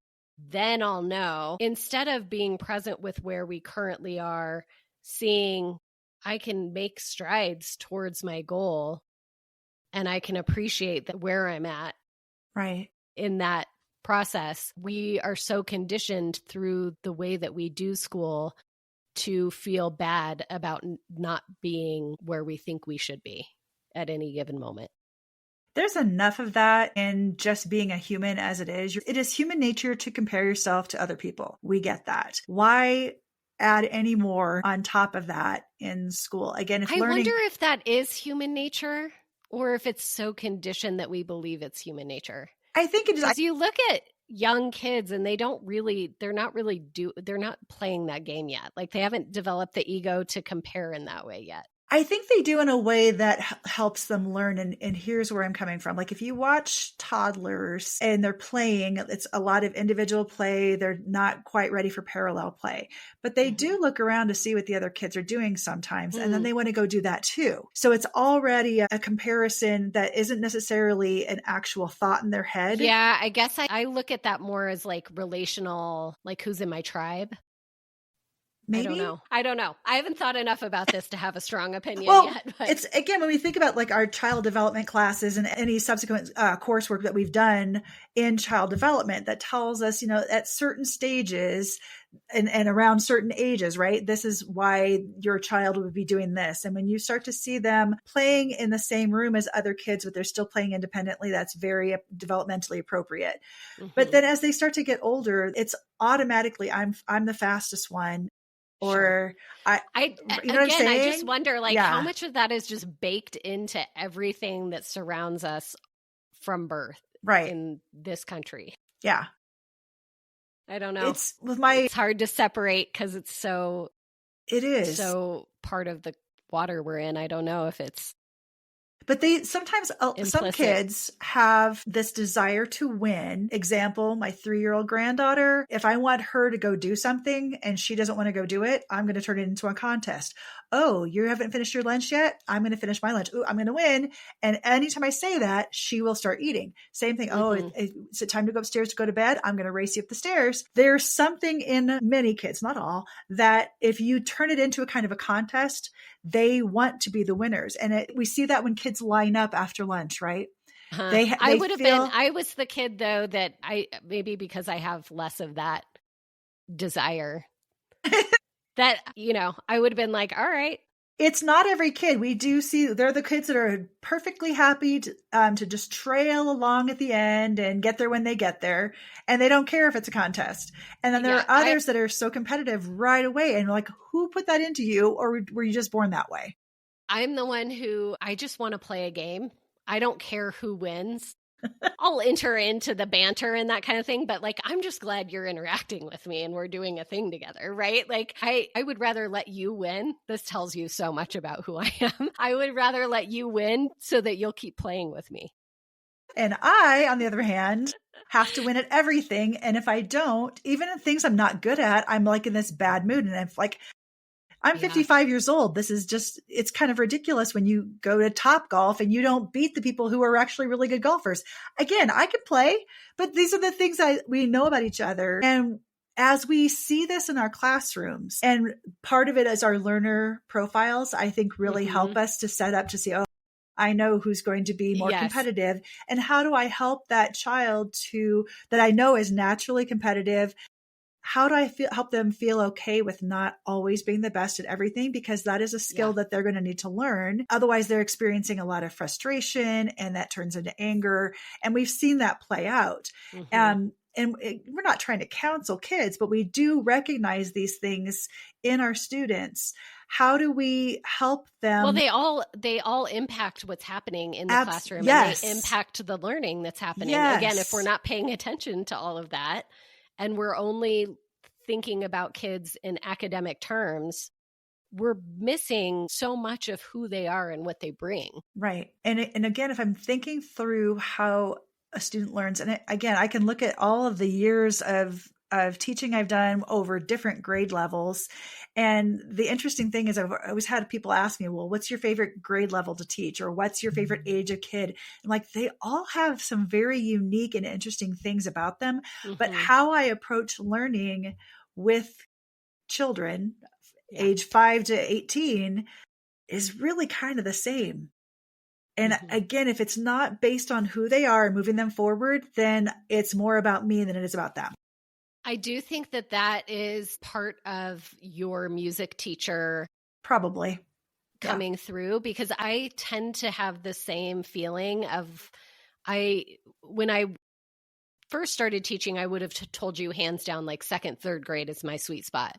then I'll know, instead of being present with where we currently are, seeing I can make strides towards my goal and I can appreciate that where I'm at. Right. In that process, we are so conditioned through the way that we do school to feel bad about not being where we think we should be at any given moment. There's enough of that in just being a human as it is. It is human nature to compare yourself to other people. We get that. Why add any more on top of that in school? Again, I wonder if that is human nature or if it's so conditioned that we believe it's human nature. I think it is. Because you look at young kids and they're not playing that game yet. Like they haven't developed the ego to compare in that way yet. I think they do in a way that helps them learn. And here's where I'm coming from. Like if you watch toddlers and they're playing, it's a lot of individual play. They're not quite ready for parallel play, but they do look around to see what the other kids are doing sometimes. And then they want to go do that too. So it's already a comparison that isn't necessarily an actual thought in their head. Yeah, I guess I look at that more as like relational, like who's in my tribe. Maybe? I don't know. I haven't thought enough about this to have a strong opinion yet. But. It's again, when we think about like our child development classes and any subsequent coursework that we've done in child development that tells us, at certain stages and around certain ages, right? This is why your child would be doing this. And when you start to see them playing in the same room as other kids, but they're still playing independently, that's very developmentally appropriate. But then as they start to get older, it's automatically, I'm the fastest one. Or I you know what I'm saying? I just wonder how much of that is just baked into everything that surrounds us from birth in this country. Yeah. I don't know. It's hard to separate because it is so part of the water we're in. I don't know if it's. But sometimes some kids have this desire to win. Example, my 3-year-old granddaughter, if I want her to go do something and she doesn't want to go do it, I'm going to turn it into a contest. Oh, you haven't finished your lunch yet? I'm going to finish my lunch. Ooh, I'm going to win. And anytime I say that, she will start eating. Same thing. Oh, it's time to go upstairs to go to bed. I'm going to race you up the stairs. There's something in many kids, not all, that if you turn it into a kind of a contest, they want to be the winners. And we see that when kids line up after lunch, right? I was the kid though that maybe because I have less of that desire that, I would have been like, all right. It's not every kid. We do see they're the kids that are perfectly happy to just trail along at the end and get there when they get there. And they don't care if it's a contest. And then there are others that are so competitive right away. And like, who put that into you? Or were you just born that way? I'm the one who I just want to play a game. I don't care who wins. I'll enter into the banter and that kind of thing, but like, I'm just glad you're interacting with me and we're doing a thing together, right? Like, I would rather let you win. This tells you so much about who I am. I would rather let you win so that you'll keep playing with me. And I, on the other hand, have to win at everything. And if I don't, even in things I'm not good at, I'm like in this bad mood. And I'm like, I'm 55 years old. This is just, it's kind of ridiculous when you go to Top Golf and you don't beat the people who are actually really good golfers. Again, I can play, but these are the things we know about each other. And as we see this in our classrooms, and part of it is our learner profiles, I think really help us to set up to see, oh, I know who's going to be more competitive. And how do I help that child that I know is naturally competitive? How do I help them feel okay with not always being the best at everything? Because that is a skill that they're going to need to learn. Otherwise, they're experiencing a lot of frustration and that turns into anger. And we've seen that play out. And we're not trying to counsel kids, but we do recognize these things in our students. How do we help them? Well, they all impact what's happening in the classroom, and they impact the learning that's happening. Again, if we're not paying attention to all of that, and we're only thinking about kids in academic terms, we're missing so much of who they are and what they bring. Right. And again, if I'm thinking through how a student learns, and again, I can look at all of the years of teaching I've done over different grade levels. And the interesting thing is I've always had people ask me, well, what's your favorite grade level to teach? Or what's your favorite age of kid? And like, they all have some very unique and interesting things about them. But how I approach learning with children age 5 to 18 is really kind of the same. And again, if it's not based on who they are and moving them forward, then it's more about me than it is about them. I do think that is part of your music teacher probably coming through, because I tend to have the same feeling of when I first started teaching, I would have told you hands down, like second, third grade is my sweet spot.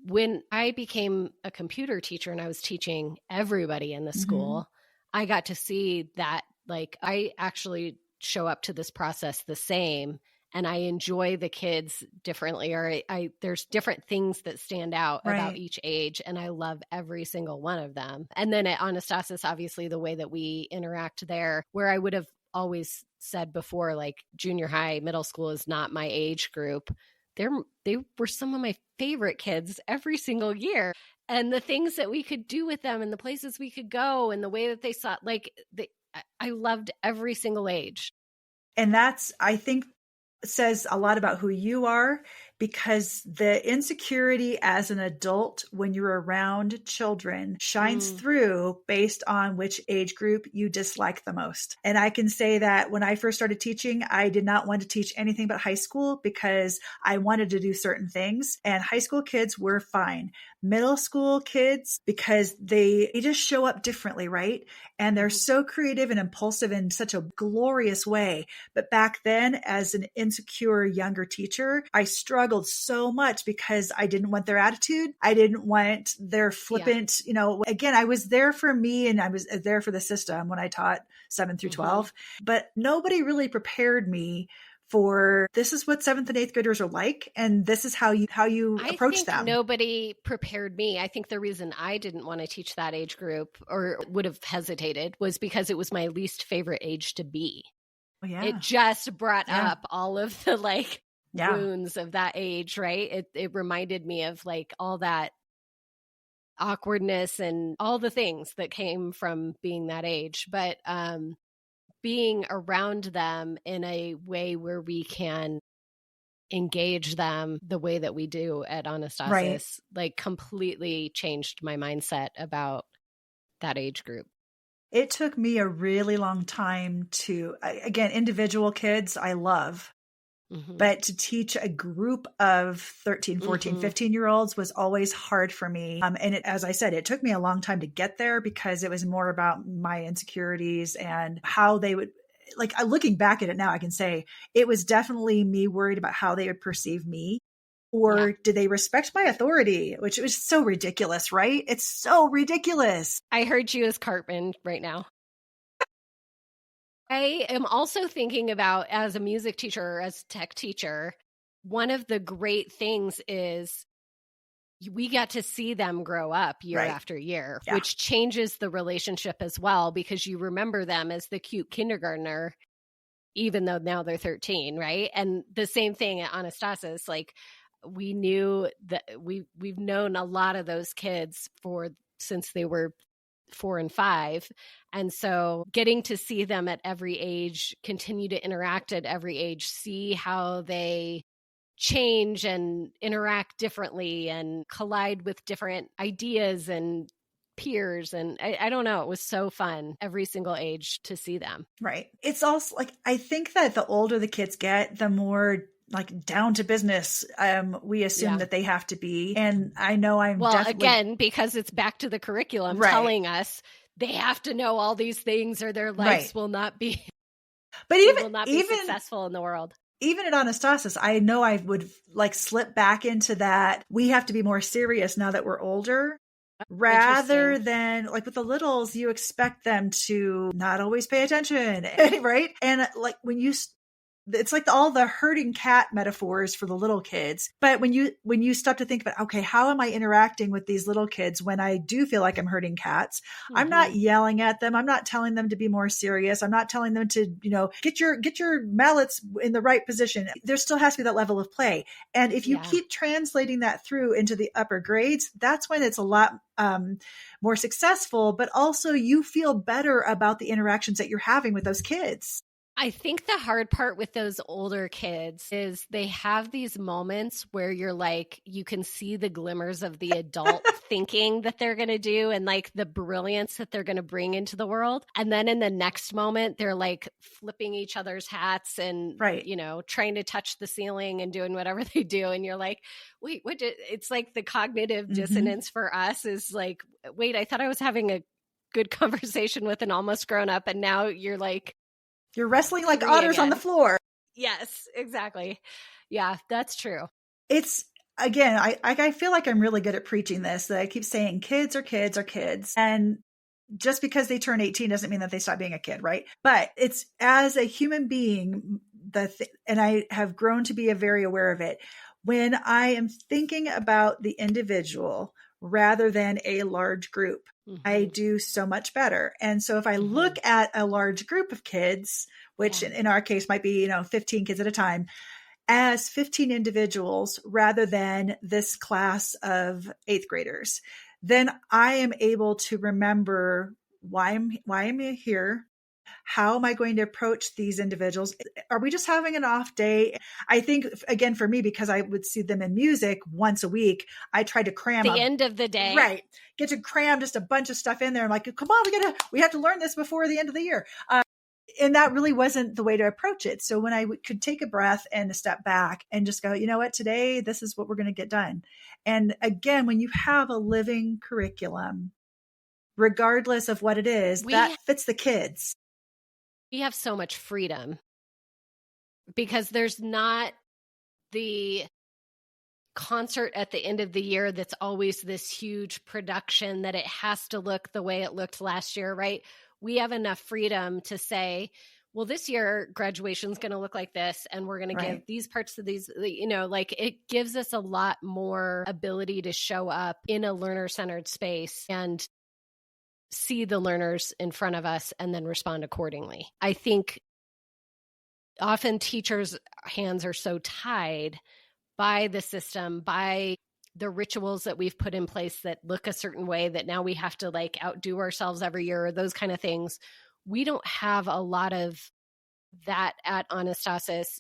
When I became a computer teacher and I was teaching everybody in the school, I got to see that like I actually show up to this process the same. And I enjoy the kids differently, or there's different things that stand out about each age, and I love every single one of them. And then at Anastasis, obviously, the way that we interact there, where I would have always said before, like junior high, middle school is not my age group. They were some of my favorite kids every single year. And the things that we could do with them and the places we could go and the way that they saw, I loved every single age. And that's, I think, says a lot about who you are, because the insecurity as an adult when you're around children shines through based on which age group you dislike the most. And I can say that when I first started teaching, I did not want to teach anything but high school because I wanted to do certain things, and high school kids were fine. Middle school kids, because they just show up differently, right? And they're so creative and impulsive in such a glorious way. But back then, as an insecure younger teacher, I struggled so much because I didn't want their attitude. I didn't want their flippant, again, I was there for me and I was there for the system when I taught 7 through 12, but nobody really prepared me for this is what 7th and 8th graders are like. And this is how you approach them. Nobody prepared me. I think the reason I didn't want to teach that age group or would have hesitated was because it was my least favorite age to be. Oh, yeah. It just brought up all of the wounds of that age, right? It reminded me of all that awkwardness and all the things that came from being that age. But being around them in a way where we can engage them the way that we do at Anastasis, completely changed my mindset about that age group. It took me a really long time to, again, individual kids I love, but to teach a group of 13, 14, 15-year-olds was always hard for me. And as I said, it took me a long time to get there because it was more about my insecurities and how they would, looking back at it now, I can say it was definitely me worried about how they would perceive me. Or did they respect my authority? Which was so ridiculous, right? It's so ridiculous. I heard you as Cartman right now. I am also thinking about, as a music teacher or as a tech teacher, one of the great things is we got to see them grow up year after year, which changes the relationship as well, because you remember them as the cute kindergartner, even though now they're 13, right? And the same thing at Anastasis, like we knew that we've known a lot of those kids since they were 4 and 5. And so getting to see them at every age, continue to interact at every age, see how they change and interact differently and collide with different ideas and peers. And I don't know, it was so fun every single age to see them. Right. It's also like, I think that the older the kids get, the more like down to business we assume that they have to be. And I know again, because it's back to the curriculum telling us they have to know all these things or their lives will not be successful in the world. Even at Anastasis, I know I would like slip back into that. We have to be more serious now that we're older. Rather than like with the littles, you expect them to not always pay attention, right? And like it's like all the herding cat metaphors for the little kids. But when you stop to think about, okay, how am I interacting with these little kids when I do feel like I'm herding cats? Mm-hmm. I'm not yelling at them. I'm not telling them to be more serious. I'm not telling them to, get your mallets in the right position. There still has to be that level of play. And if you keep translating that through into the upper grades, that's when it's a lot more successful, but also you feel better about the interactions that you're having with those kids. I think the hard part with those older kids is they have these moments where you're like, you can see the glimmers of the adult thinking that they're going to do and like the brilliance that they're going to bring into the world. And then in the next moment, they're like flipping each other's hats and, trying to touch the ceiling and doing whatever they do. And you're like, wait, it's like the cognitive dissonance for us is like, wait, I thought I was having a good conversation with an almost grown up. And now you're like, you're wrestling like otters again on the floor. Yes, exactly. Yeah, that's true. It's, again, I feel like I'm really good at preaching this, that I keep saying kids are kids are kids. And just because they turn 18 doesn't mean that they stop being a kid, right? But it's as a human being, and I have grown to be very aware of it, when I am thinking about the individual rather than a large group, I do so much better. And so if I look at a large group of kids, which in our case might be, 15 kids at a time, as 15 individuals rather than this class of 8th graders, then I am able to remember why I'm here. How am I going to approach these individuals? Are we just having an off day? I think, again, for me, because I would see them in music once a week, I tried to cram the end of the day. Right. Get to cram just a bunch of stuff in there. I'm like, come on, we have to learn this before the end of the year. And that really wasn't the way to approach it. So when I could take a breath and a step back and just go, you know what, today, this is what we're going to get done. And again, when you have a living curriculum, regardless of what it is, that fits the kids. We have so much freedom because there's not the concert at the end of the year that's always this huge production that it has to look the way it looked last year, right? We have enough freedom to say, well, this year graduation is going to look like this, and we're going to give these parts of these, like it gives us a lot more ability to show up in a learner-centered space and see the learners in front of us and then respond accordingly. I think often teachers' hands are so tied by the system, by the rituals that we've put in place that look a certain way that now we have to like outdo ourselves every year, or those kind of things. We don't have a lot of that at Anastasis.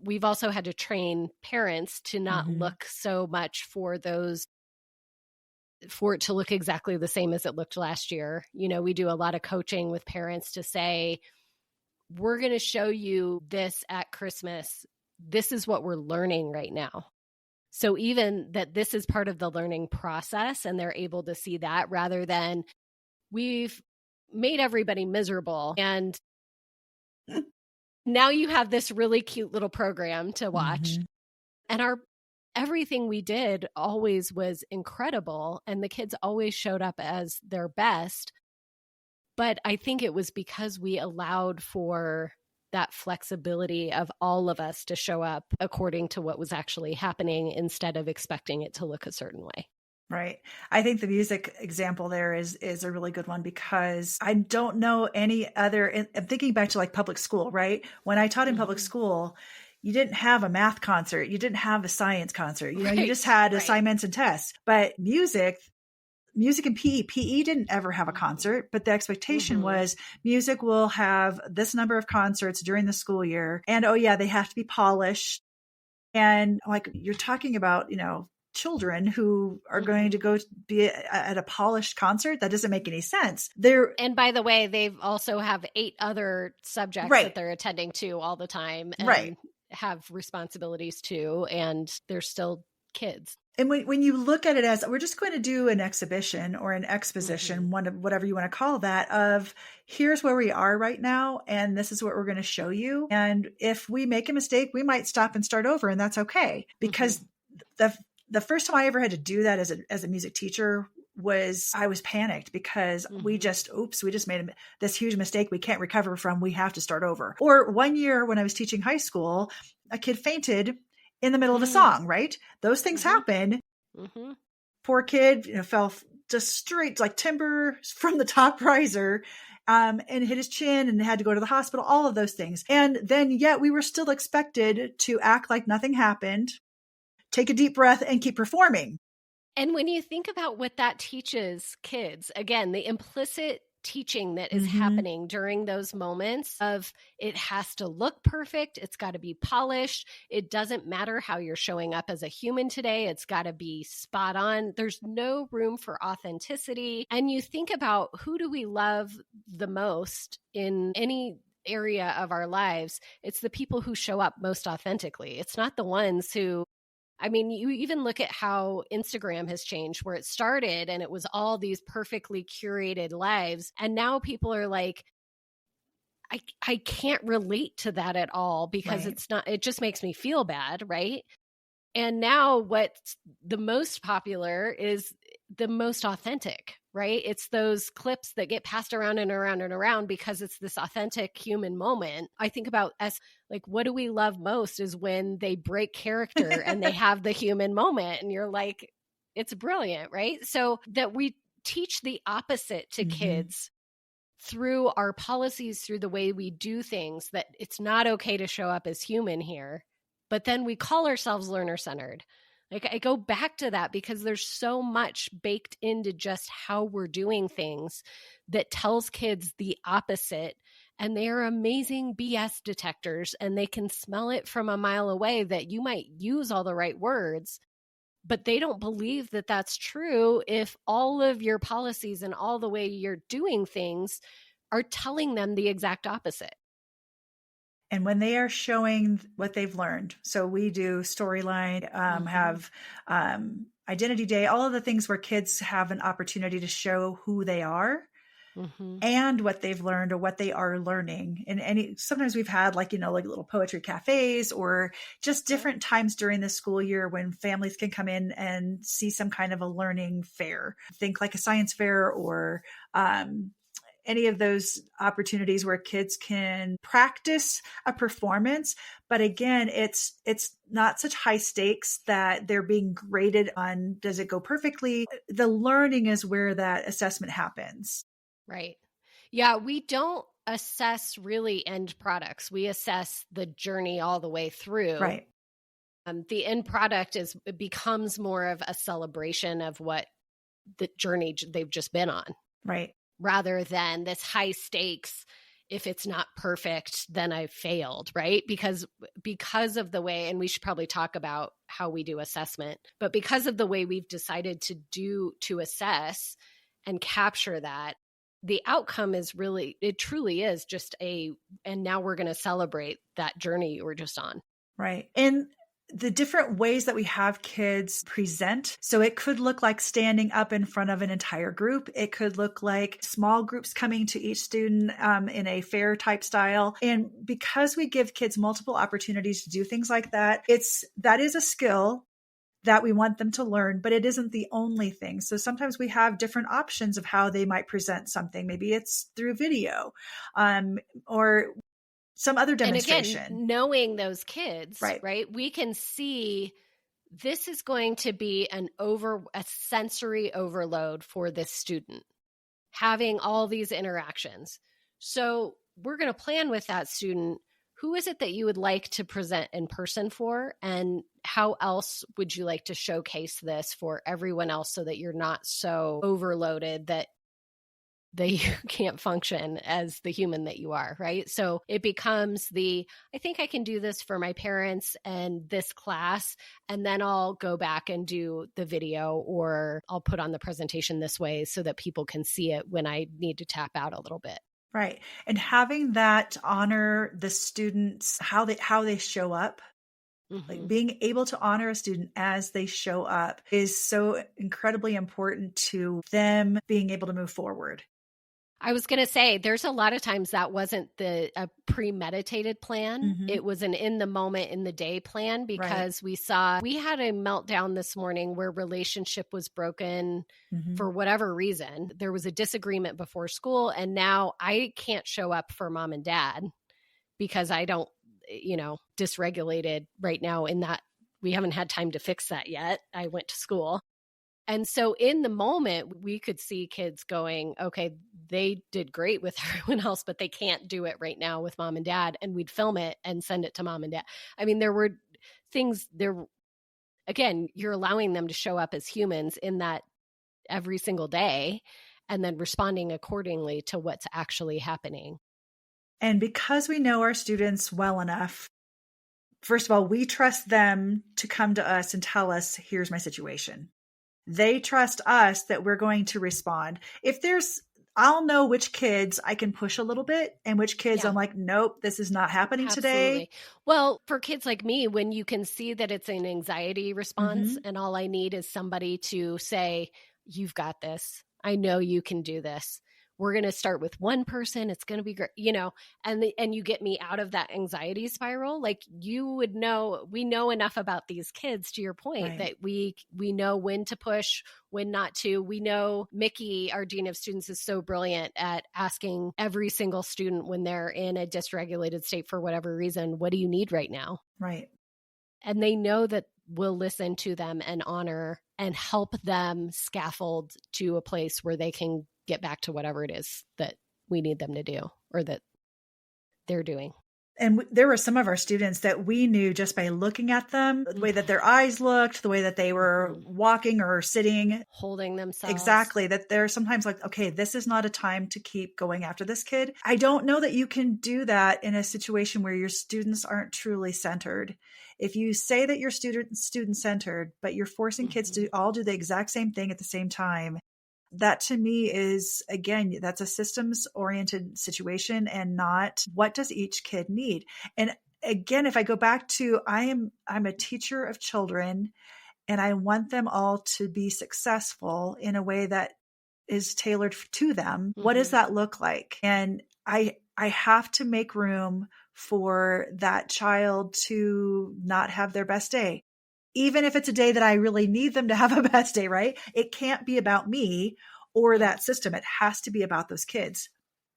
We've also had to train parents to not look so much for it to look exactly the same as it looked last year. We do a lot of coaching with parents to say, we're going to show you this at Christmas. This is what we're learning right now. So even that this is part of the learning process, and they're able to see that rather than we've made everybody miserable. And now you have this really cute little program to watch. And our everything we did always was incredible, and the kids always showed up as their best. But I think it was because we allowed for that flexibility of all of us to show up according to what was actually happening instead of expecting it to look a certain way. Right. I think the music example there is a really good one, because I don't know any other, I'm thinking back to like public school, right? When I taught in public school, you didn't have a math concert. You didn't have a science concert. You know, you just had assignments and tests. But music and PE didn't ever have a concert, but the expectation was music will have this number of concerts during the school year. And oh yeah, they have to be polished. And like you're talking about, you know, children who are going to go be at a polished concert. That doesn't make any sense. And by the way, they also have 8 other subjects that they're attending to all the time and have responsibilities to, and they're still kids. And when you look at it as we're just going to do an exhibition or an exposition, whatever you want to call that, of here's where we are right now, and this is what we're going to show you. And if we make a mistake, we might stop and start over, and that's okay. Because the first time I ever had to do that as a music teacher I was panicked, because we just made this huge mistake we can't recover from. We have to start over. Or one year when I was teaching high school, a kid fainted in the middle of a song, right? Those things happen. Poor kid, you know, fell just straight like timber from the top riser, and hit his chin and had to go to the hospital, all of those things. And then yet we were still expected to act like nothing happened, take a deep breath, and keep performing. And when you think about what that teaches kids, again, the implicit teaching that is happening during those moments of it has to look perfect. It's got to be polished. It doesn't matter how you're showing up as a human today. It's got to be spot on. There's no room for authenticity. And you think about, who do we love the most in any area of our lives? It's the people who show up most authentically. It's not the ones who, I mean, you even look at how Instagram has changed, where it started and it was all these perfectly curated lives. And now people are like, I can't relate to that at all, because it just makes me feel bad. Right. And now what's the most popular is the most authentic, right? It's those clips that get passed around and around and around because it's this authentic human moment. I think about us, like, what do we love most is when they break character and they have the human moment, and you're like, it's brilliant, right? So that we teach the opposite to kids through our policies, through the way we do things, that it's not okay to show up as human here. But then we call ourselves learner-centered. Like, I go back to that because there's so much baked into just how we're doing things that tells kids the opposite. And they are amazing BS detectors, and they can smell it from a mile away that you might use all the right words, but they don't believe that that's true if all of your policies and all the way you're doing things are telling them the exact opposite. And when they are showing what they've learned, so we do storyline, have identity day, all of the things where kids have an opportunity to show who they are and what they've learned or what they are learning. And sometimes we've had like little poetry cafes or just different times during the school year when families can come in and see some kind of a learning fair. Think like a science fair or any of those opportunities where kids can practice a performance. But again, it's not such high stakes that they're being graded on, does it go perfectly? The learning is where that assessment happens. Right. Yeah, we don't assess really end products. We assess the journey all the way through. Right. The end product becomes more of a celebration of what the journey they've just been on. Right. Rather than this high stakes, if it's not perfect, then I failed, right? Because of the way, and we should probably talk about how we do assessment, but because of the way we've decided to assess and capture that, the outcome is it truly is just and now we're going to celebrate that journey you were just on. Right. And the different ways that we have kids present. So it could look like standing up in front of an entire group. It could look like small groups coming to each student in a fair type style. And because we give kids multiple opportunities to do things like that, that is a skill that we want them to learn, but it isn't the only thing. So sometimes we have different options of how they might present something. Maybe it's through video, or some other demonstration. And again, knowing those kids, right? We can see this is going to be a sensory overload for this student, having all these interactions. So we're going to plan with that student. Who is it that you would like to present in person for? And how else would you like to showcase this for everyone else so that you're not so overloaded that you can't function as the human that you are, right? So it becomes I think I can do this for my parents and this class, and then I'll go back and do the video, or I'll put on the presentation this way so that people can see it when I need to tap out a little bit. Right. And having that honor the students, how they show up, like being able to honor a student as they show up is so incredibly important to them being able to move forward. I was going to say, there's a lot of times that wasn't a premeditated plan. It was an in the moment, in the day plan, because we had a meltdown this morning where relationship was broken for whatever reason. There was a disagreement before school, and now I can't show up for mom and dad because I don't, dysregulated right now in that we haven't had time to fix that yet. I went to school. And so in the moment, we could see kids going, okay, they did great with everyone else, but they can't do it right now with mom and dad. And we'd film it and send it to mom and dad. I mean, there were things there. Again, you're allowing them to show up as humans in that every single day and then responding accordingly to what's actually happening. And because we know our students well enough, first of all, we trust them to come to us and tell us, here's my situation. They trust us that we're going to respond. I'll know which kids I can push a little bit and which kids I'm like, nope, this is not happening today. Well, for kids like me, when you can see that it's an anxiety response and all I need is somebody to say, you've got this. I know you can do this. We're going to start with one person. It's going to be great, and you get me out of that anxiety spiral. Like you would know, we know enough about these kids, to your point, that we know when to push, when not to. We know Mickey, our dean of students, is so brilliant at asking every single student when they're in a dysregulated state for whatever reason, what do you need right now? Right. And they know that we'll listen to them and honor and help them scaffold to a place where they can get back to whatever it is that we need them to do or that they're doing. And there were some of our students that we knew just by looking at them, the way that their eyes looked, the way that they were walking or sitting, holding themselves. Exactly. That they're sometimes like, okay, this is not a time to keep going after this kid. I don't know that you can do that in a situation where your students aren't truly centered. If you say that you're student centered, but you're forcing kids to all do the exact same thing at the same time, that to me is, again, that's a systems oriented situation and not what does each kid need. And again, if I go back to, I'm a teacher of children and I want them all to be successful in a way that is tailored to them. What does that look like? And I have to make room for that child to not have their best day. Even if it's a day that I really need them to have a best day, right? It can't be about me or that system. It has to be about those kids.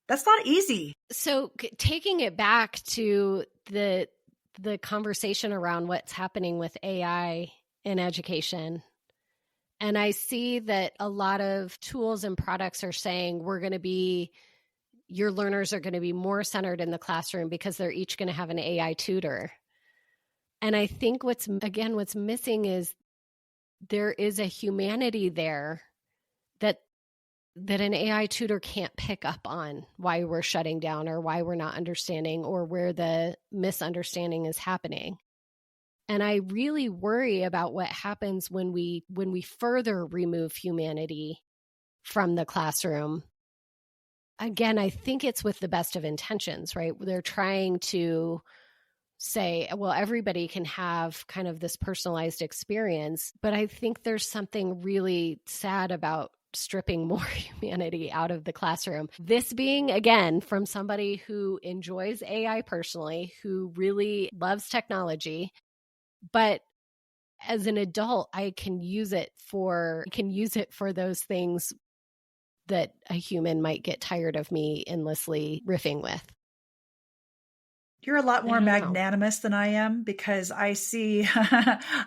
That's not easy. So taking it back to the conversation around what's happening with AI in education, and I see that a lot of tools and products are saying your learners are going to be more centered in the classroom because they're each going to have an AI tutor. And I think what's missing is there is a humanity there that an AI tutor can't pick up on why we're shutting down or why we're not understanding or where the misunderstanding is happening. And I really worry about what happens when we further remove humanity from the classroom. Again, I think it's with the best of intentions, right? They're trying to say, well, everybody can have kind of this personalized experience, but I think there's something really sad about stripping more humanity out of the classroom. This being, again, from somebody who enjoys AI personally, who really loves technology, but as an adult, I can use it for those things that a human might get tired of me endlessly riffing with. You're a lot more magnanimous than I am, because I see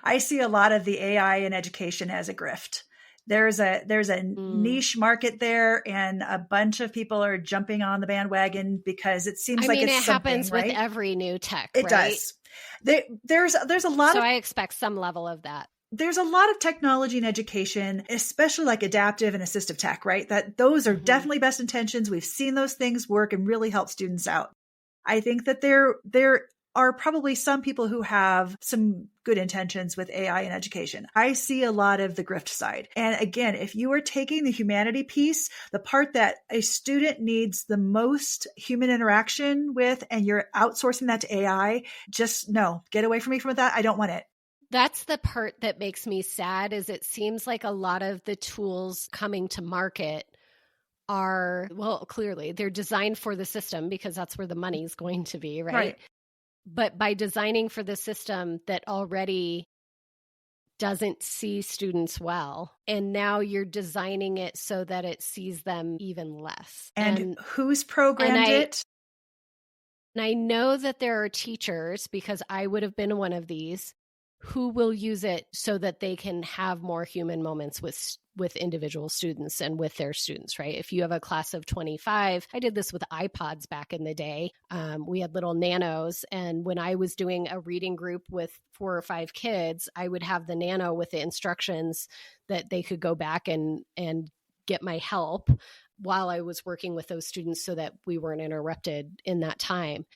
I see a lot of the AI in education as a grift. There's a niche market there, and a bunch of people are jumping on the bandwagon because it seems like it's it happens right? with every new tech. It does. There's a lot so I expect some level of that. There's a lot of technology in education, especially like adaptive and assistive tech, right? That those are definitely best intentions. We've seen those things work and really help students out. I think that there are probably some people who have some good intentions with AI in education. I see a lot of the grift side. And again, if you are taking the humanity piece, the part that a student needs the most human interaction with, and you're outsourcing that to AI, just no, get away from me from that. I don't want it. That's the part that makes me sad, is it seems like a lot of the tools coming to market are, well, clearly they're designed for the system because that's where the money is going to be, right? But by designing for the system that already doesn't see students well, and now you're designing it so that it sees them even less. And who's programmed it? And I know that there are teachers, because I would have been one of these, who will use it so that they can have more human moments with individual students and with their students, right? If you have a class of 25, I did this with iPods back in the day. We had little nanos. And when I was doing a reading group with 4 or 5 kids, I would have the nano with the instructions that they could go back and get my help while I was working with those students so that we weren't interrupted in that time.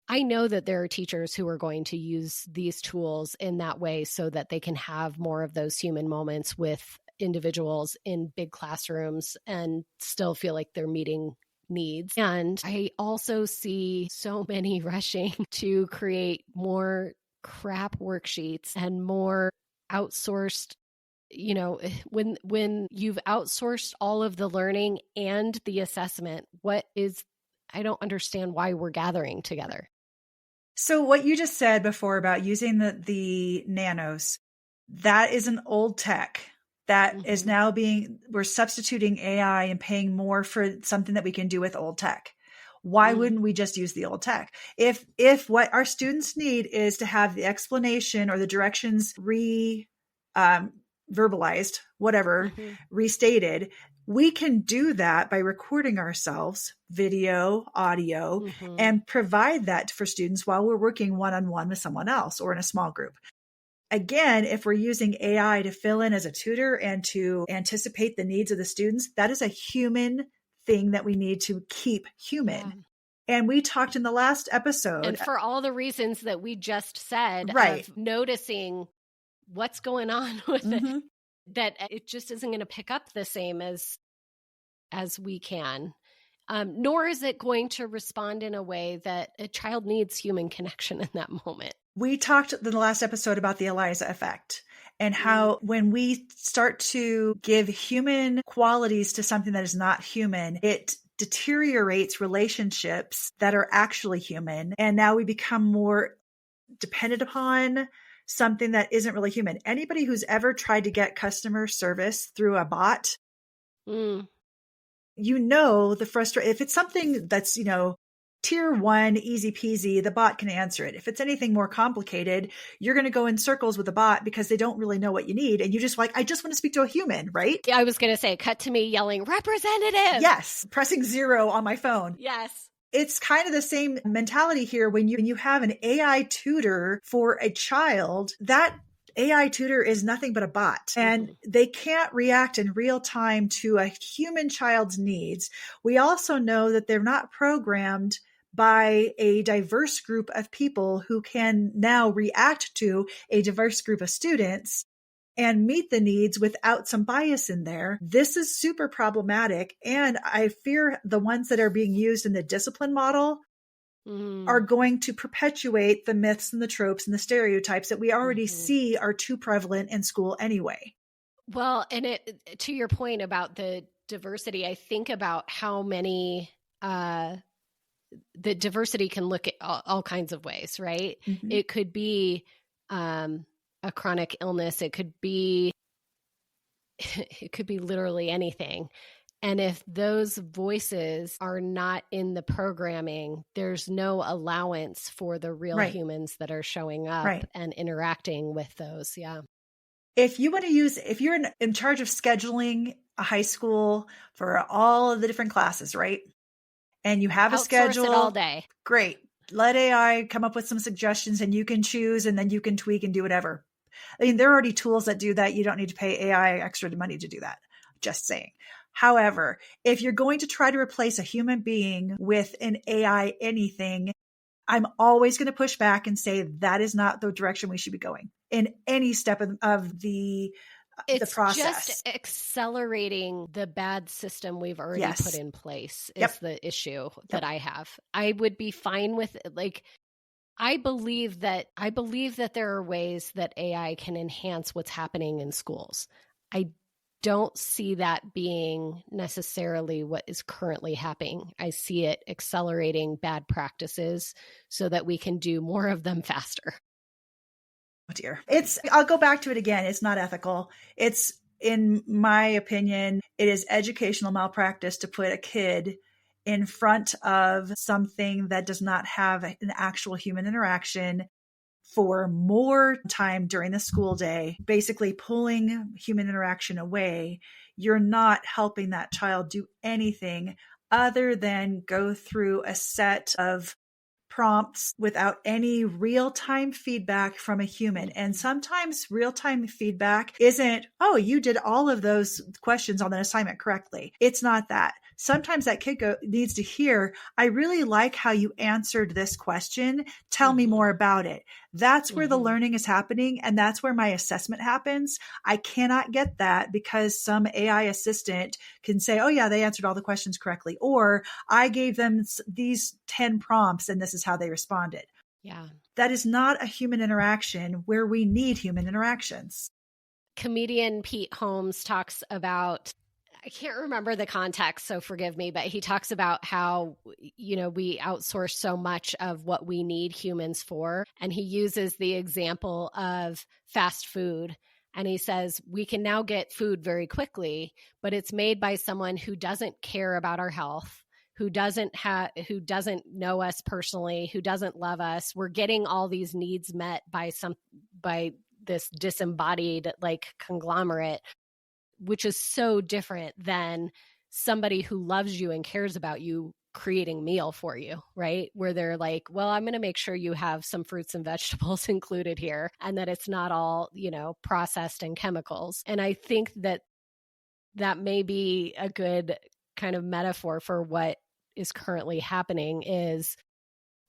I know that there are teachers who are going to use these tools in that way so that they can have more of those human moments with individuals in big classrooms and still feel like they're meeting needs. And I also see so many rushing to create more crap worksheets and more outsourced. You know, when you've outsourced all of the learning and the assessment, I don't understand why we're gathering together. So what you just said before about using the nanos, that is an old tech that is now we're substituting AI and paying more for something that we can do with old tech. Why wouldn't we just use the old tech? If what our students need is to have the explanation or the directions verbalized, whatever, restated, we can do that by recording ourselves, video, audio, and provide that for students while we're working one-on-one with someone else or in a small group. Again, if we're using AI to fill in as a tutor and to anticipate the needs of the students, that is a human thing that we need to keep human. Yeah. And we talked in the last episode. And for all the reasons that we just said, of noticing what's going on with it, that it just isn't going to pick up the same as we can. Nor is it going to respond in a way that a child needs human connection in that moment. We talked in the last episode about the Eliza effect and how when we start to give human qualities to something that is not human, it deteriorates relationships that are actually human. And now we become more dependent upon something that isn't really human. Anybody who's ever tried to get customer service through a bot, you know the frustration. If it's something that's, tier 1, easy peasy, the bot can answer it. If it's anything more complicated, you're going to go in circles with the bot because they don't really know what you need. And you just I just want to speak to a human, right? Yeah, I was going to say, cut to me yelling, representative. Yes. Pressing 0 on my phone. Yes. It's kind of the same mentality here when you have an AI tutor for a child. That AI tutor is nothing but a bot, and they can't react in real time to a human child's needs. We also know that they're not programmed by a diverse group of people who can now react to a diverse group of students and meet the needs without some bias in there. This is super problematic. And I fear the ones that are being used in the discipline model are going to perpetuate the myths and the tropes and the stereotypes that we already see are too prevalent in school anyway. Well, and to your point about the diversity, I think about how many, the diversity can look at all kinds of ways, right? It could be a a chronic illness. It could be literally anything. And if those voices are not in the programming, there's no allowance for the real humans that are showing up and interacting with those. Yeah. If you're in charge of scheduling a high school for all of the different classes, right? And you have a schedule it all day. Great. Let AI come up with some suggestions and you can choose and then you can tweak and do whatever. I mean, there are already tools that do that. You don't need to pay AI extra money to do that. Just saying. However, if you're going to try to replace a human being with an AI anything, I'm always going to push back and say that is not the direction we should be going in any step of the process. It's just accelerating the bad system we've already put in place is the issue that I have. I would be fine with like, I believe that there are ways that AI can enhance what's happening in schools. I don't see that being necessarily what is currently happening. I see it accelerating bad practices so that we can do more of them faster. Oh dear. I'll go back to it again. It's not ethical. It's, in my opinion, it is educational malpractice to put a kid in front of something that does not have an actual human interaction for more time during the school day, basically pulling human interaction away. You're not helping that child do anything other than go through a set of prompts without any real-time feedback from a human. And sometimes real-time feedback isn't, oh, you did all of those questions on an assignment correctly. It's not that. Sometimes that kid needs to hear, I really like how you answered this question. Tell me more about it. That's where the learning is happening. And that's where my assessment happens. I cannot get that because some AI assistant can say, oh yeah, they answered all the questions correctly. Or I gave them these 10 prompts and this is how they responded. Yeah. That is not a human interaction where we need human interactions. Comedian Pete Holmes talks about, I can't remember the context, so forgive me, but he talks about how, we outsource so much of what we need humans for. And he uses the example of fast food. And he says, we can now get food very quickly, but it's made by someone who doesn't care about our health, who doesn't know us personally, who doesn't love us. We're getting all these needs met by this disembodied conglomerate, which is so different than somebody who loves you and cares about you creating a meal for you, right? Where they're like, well, I'm going to make sure you have some fruits and vegetables included here and that it's not all, processed and chemicals. And I think that may be a good kind of metaphor for what is currently happening is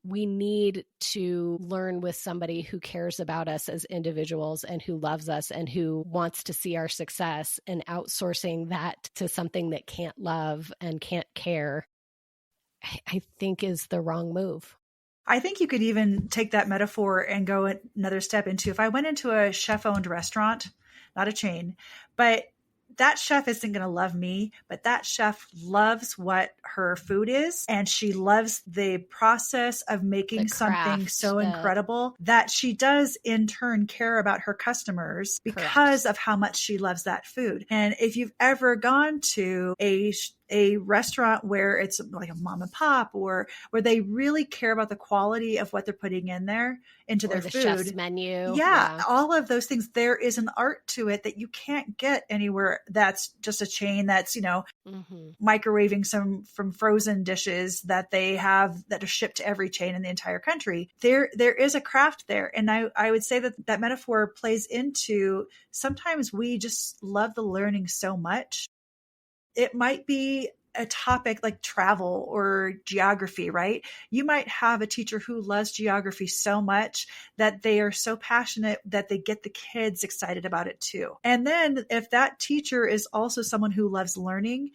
we need to learn with somebody who cares about us as individuals and who loves us and who wants to see our success, and outsourcing that to something that can't love and can't care, I think is the wrong move. I think you could even take that metaphor and go another step into, if I went into a chef-owned restaurant, not a chain, but that chef isn't going to love me, but that chef loves what her food is. And she loves the process of making something so incredible that she does in turn care about her customers because of how much she loves that food. And if you've ever gone to a restaurant where it's like a mom and pop, or where they really care about the quality of what they're putting in there into their the food, chef's menu. Yeah, all of those things. There is an art to it that you can't get anywhere. That's just a chain that's, microwaving some from frozen dishes that they have that are shipped to every chain in the entire country. There is a craft there. And I would say that metaphor plays into, sometimes we just love the learning so much. It might be a topic like travel or geography, right? You might have a teacher who loves geography so much that they are so passionate that they get the kids excited about it too. And then if that teacher is also someone who loves learning,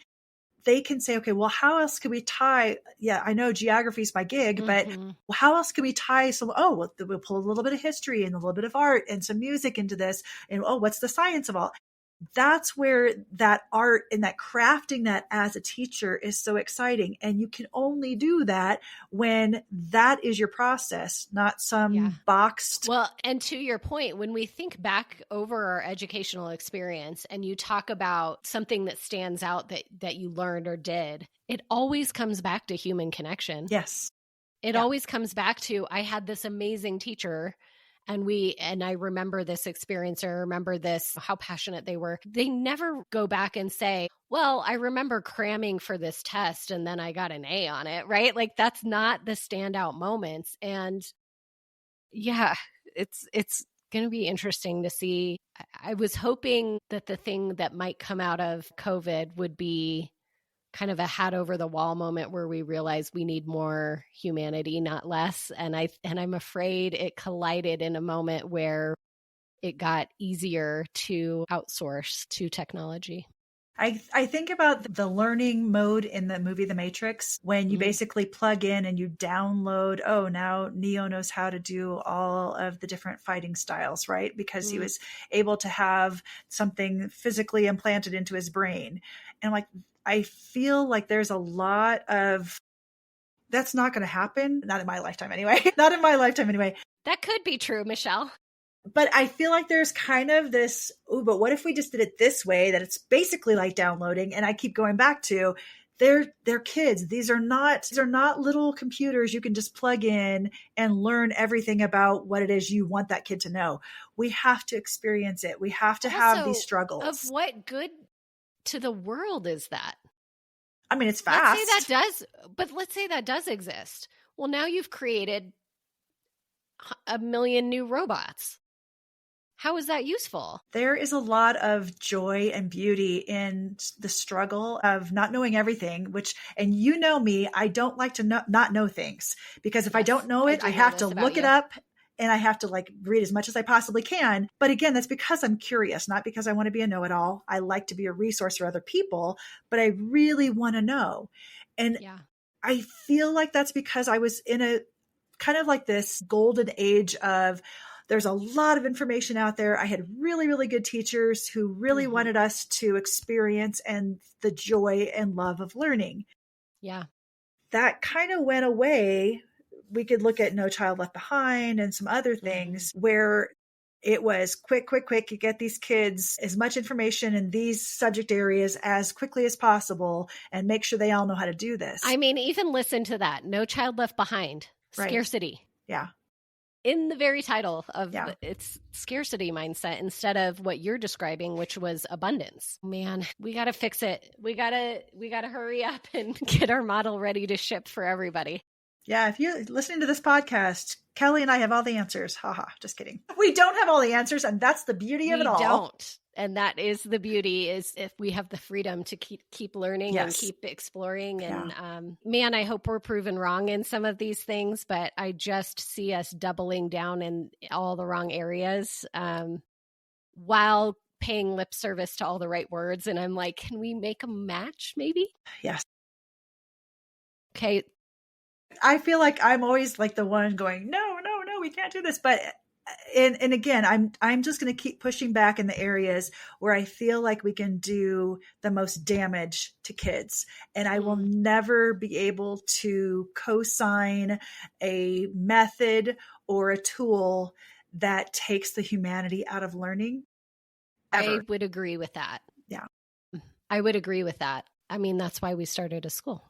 they can say, okay, well, how else can we tie? Yeah, I know geography is my gig, but how else can we tie we'll pull a little bit of history and a little bit of art and some music into this. And what's the science of all? that's where that art and that crafting that as a teacher is so exciting. And you can only do that when that is your process, not some boxed. Well, and to your point, when we think back over our educational experience and you talk about something that stands out that you learned or did, it always comes back to human connection. Yes. It always comes back to, I had this amazing teacher and I remember this experience, or I remember this, how passionate they were. They never go back and say, well, I remember cramming for this test and then I got an A on it, right? Like that's not the standout moments. And yeah, it's going to be interesting to see. I was hoping that the thing that might come out of COVID would be kind of a hat over the wall moment where we realize we need more humanity, not less. And I'm afraid it collided in a moment where it got easier to outsource to technology. I think about the learning mode in the movie The Matrix, when you basically plug in and you download, oh, now Neo knows how to do all of the different fighting styles, right? Because he was able to have something physically implanted into his brain. And like, I feel like there's a lot of, that's not going to happen. Not in my lifetime anyway. Not in my lifetime anyway. That could be true, Michelle. But I feel like there's kind of this, oh, but what if we just did it this way, that it's basically like downloading? And I keep going back to, they're kids. These are not little computers you can just plug in and learn everything about what it is you want that kid to know. We have to experience it. We have to have these struggles. Of what good to the world is that? I mean, it's fast. Let's say that does exist. Well, now you've created 1 million new robots. How is that useful? There is a lot of joy and beauty in the struggle of not knowing everything, and you know me, I don't like to not know things, because if I don't know it, I have to look it up. And I have to like read as much as I possibly can. But again, that's because I'm curious, not because I want to be a know-it-all. I like to be a resource for other people, but I really want to know. And I feel like that's because I was in a kind of like this golden age of, there's a lot of information out there. I had really, really good teachers who really wanted us to experience and the joy and love of learning. Yeah. That kind of went away. We could look at No Child Left Behind and some other things where it was quick, you get these kids as much information in these subject areas as quickly as possible and make sure they all know how to do this. I mean, even listen to that. No Child Left Behind. Scarcity. Yeah. In the very title of its scarcity mindset, instead of what you're describing, which was abundance. Man, we got to fix it. We got to hurry up and get our model ready to ship for everybody. Yeah, if you're listening to this podcast, Kelly and I have all the answers. Haha, just kidding. We don't have all the answers, and that's the beauty of it all. We don't. And that is the beauty, is if we have the freedom to keep learning and keep exploring. And man, I hope we're proven wrong in some of these things, but I just see us doubling down in all the wrong areas while paying lip service to all the right words. And I'm like, can we make a match maybe? Yes. Okay. I feel like I'm always like the one going, no, we can't do this. But and again, I'm just going to keep pushing back in the areas where I feel like we can do the most damage to kids. And I will never be able to co-sign a method or a tool that takes the humanity out of learning. Ever. I would agree with that. Yeah. I would agree with that. I mean, that's why we started a school.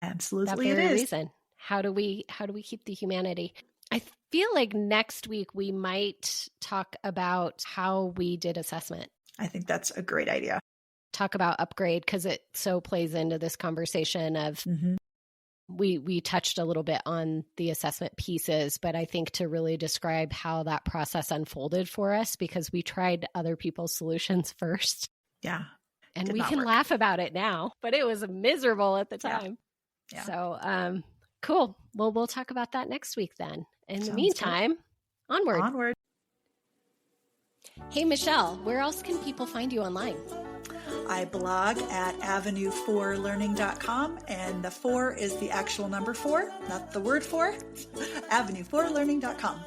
Absolutely. That very reason. How do we keep the humanity? I feel like next week we might talk about how we did assessment. I think that's a great idea. Talk about upgrade, because it so plays into this conversation of we touched a little bit on the assessment pieces, but I think to really describe how that process unfolded for us, because we tried other people's solutions first. Yeah. And we can laugh about it now, but it was miserable at the time. Yeah. So, cool. Well, we'll talk about that next week then. In the meantime, onward. Hey, Michelle, where else can people find you online? I blog at avenue4learning.com, and the 4 is the actual number 4, not the word 4. avenue4learning.com.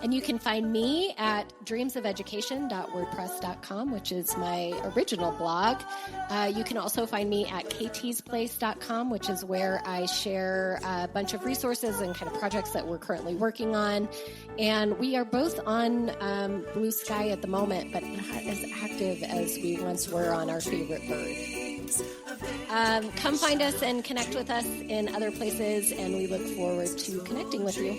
And you can find me at dreamsofeducation.wordpress.com, which is my original blog. You can also find me at ktsplace.com, which is where I share a bunch of resources and kind of projects that we're currently working on. And we are both on Blue Sky at the moment, but not as active as we once were on our favorite bird. Come find us and connect with us in other places, and we look forward to connecting with you.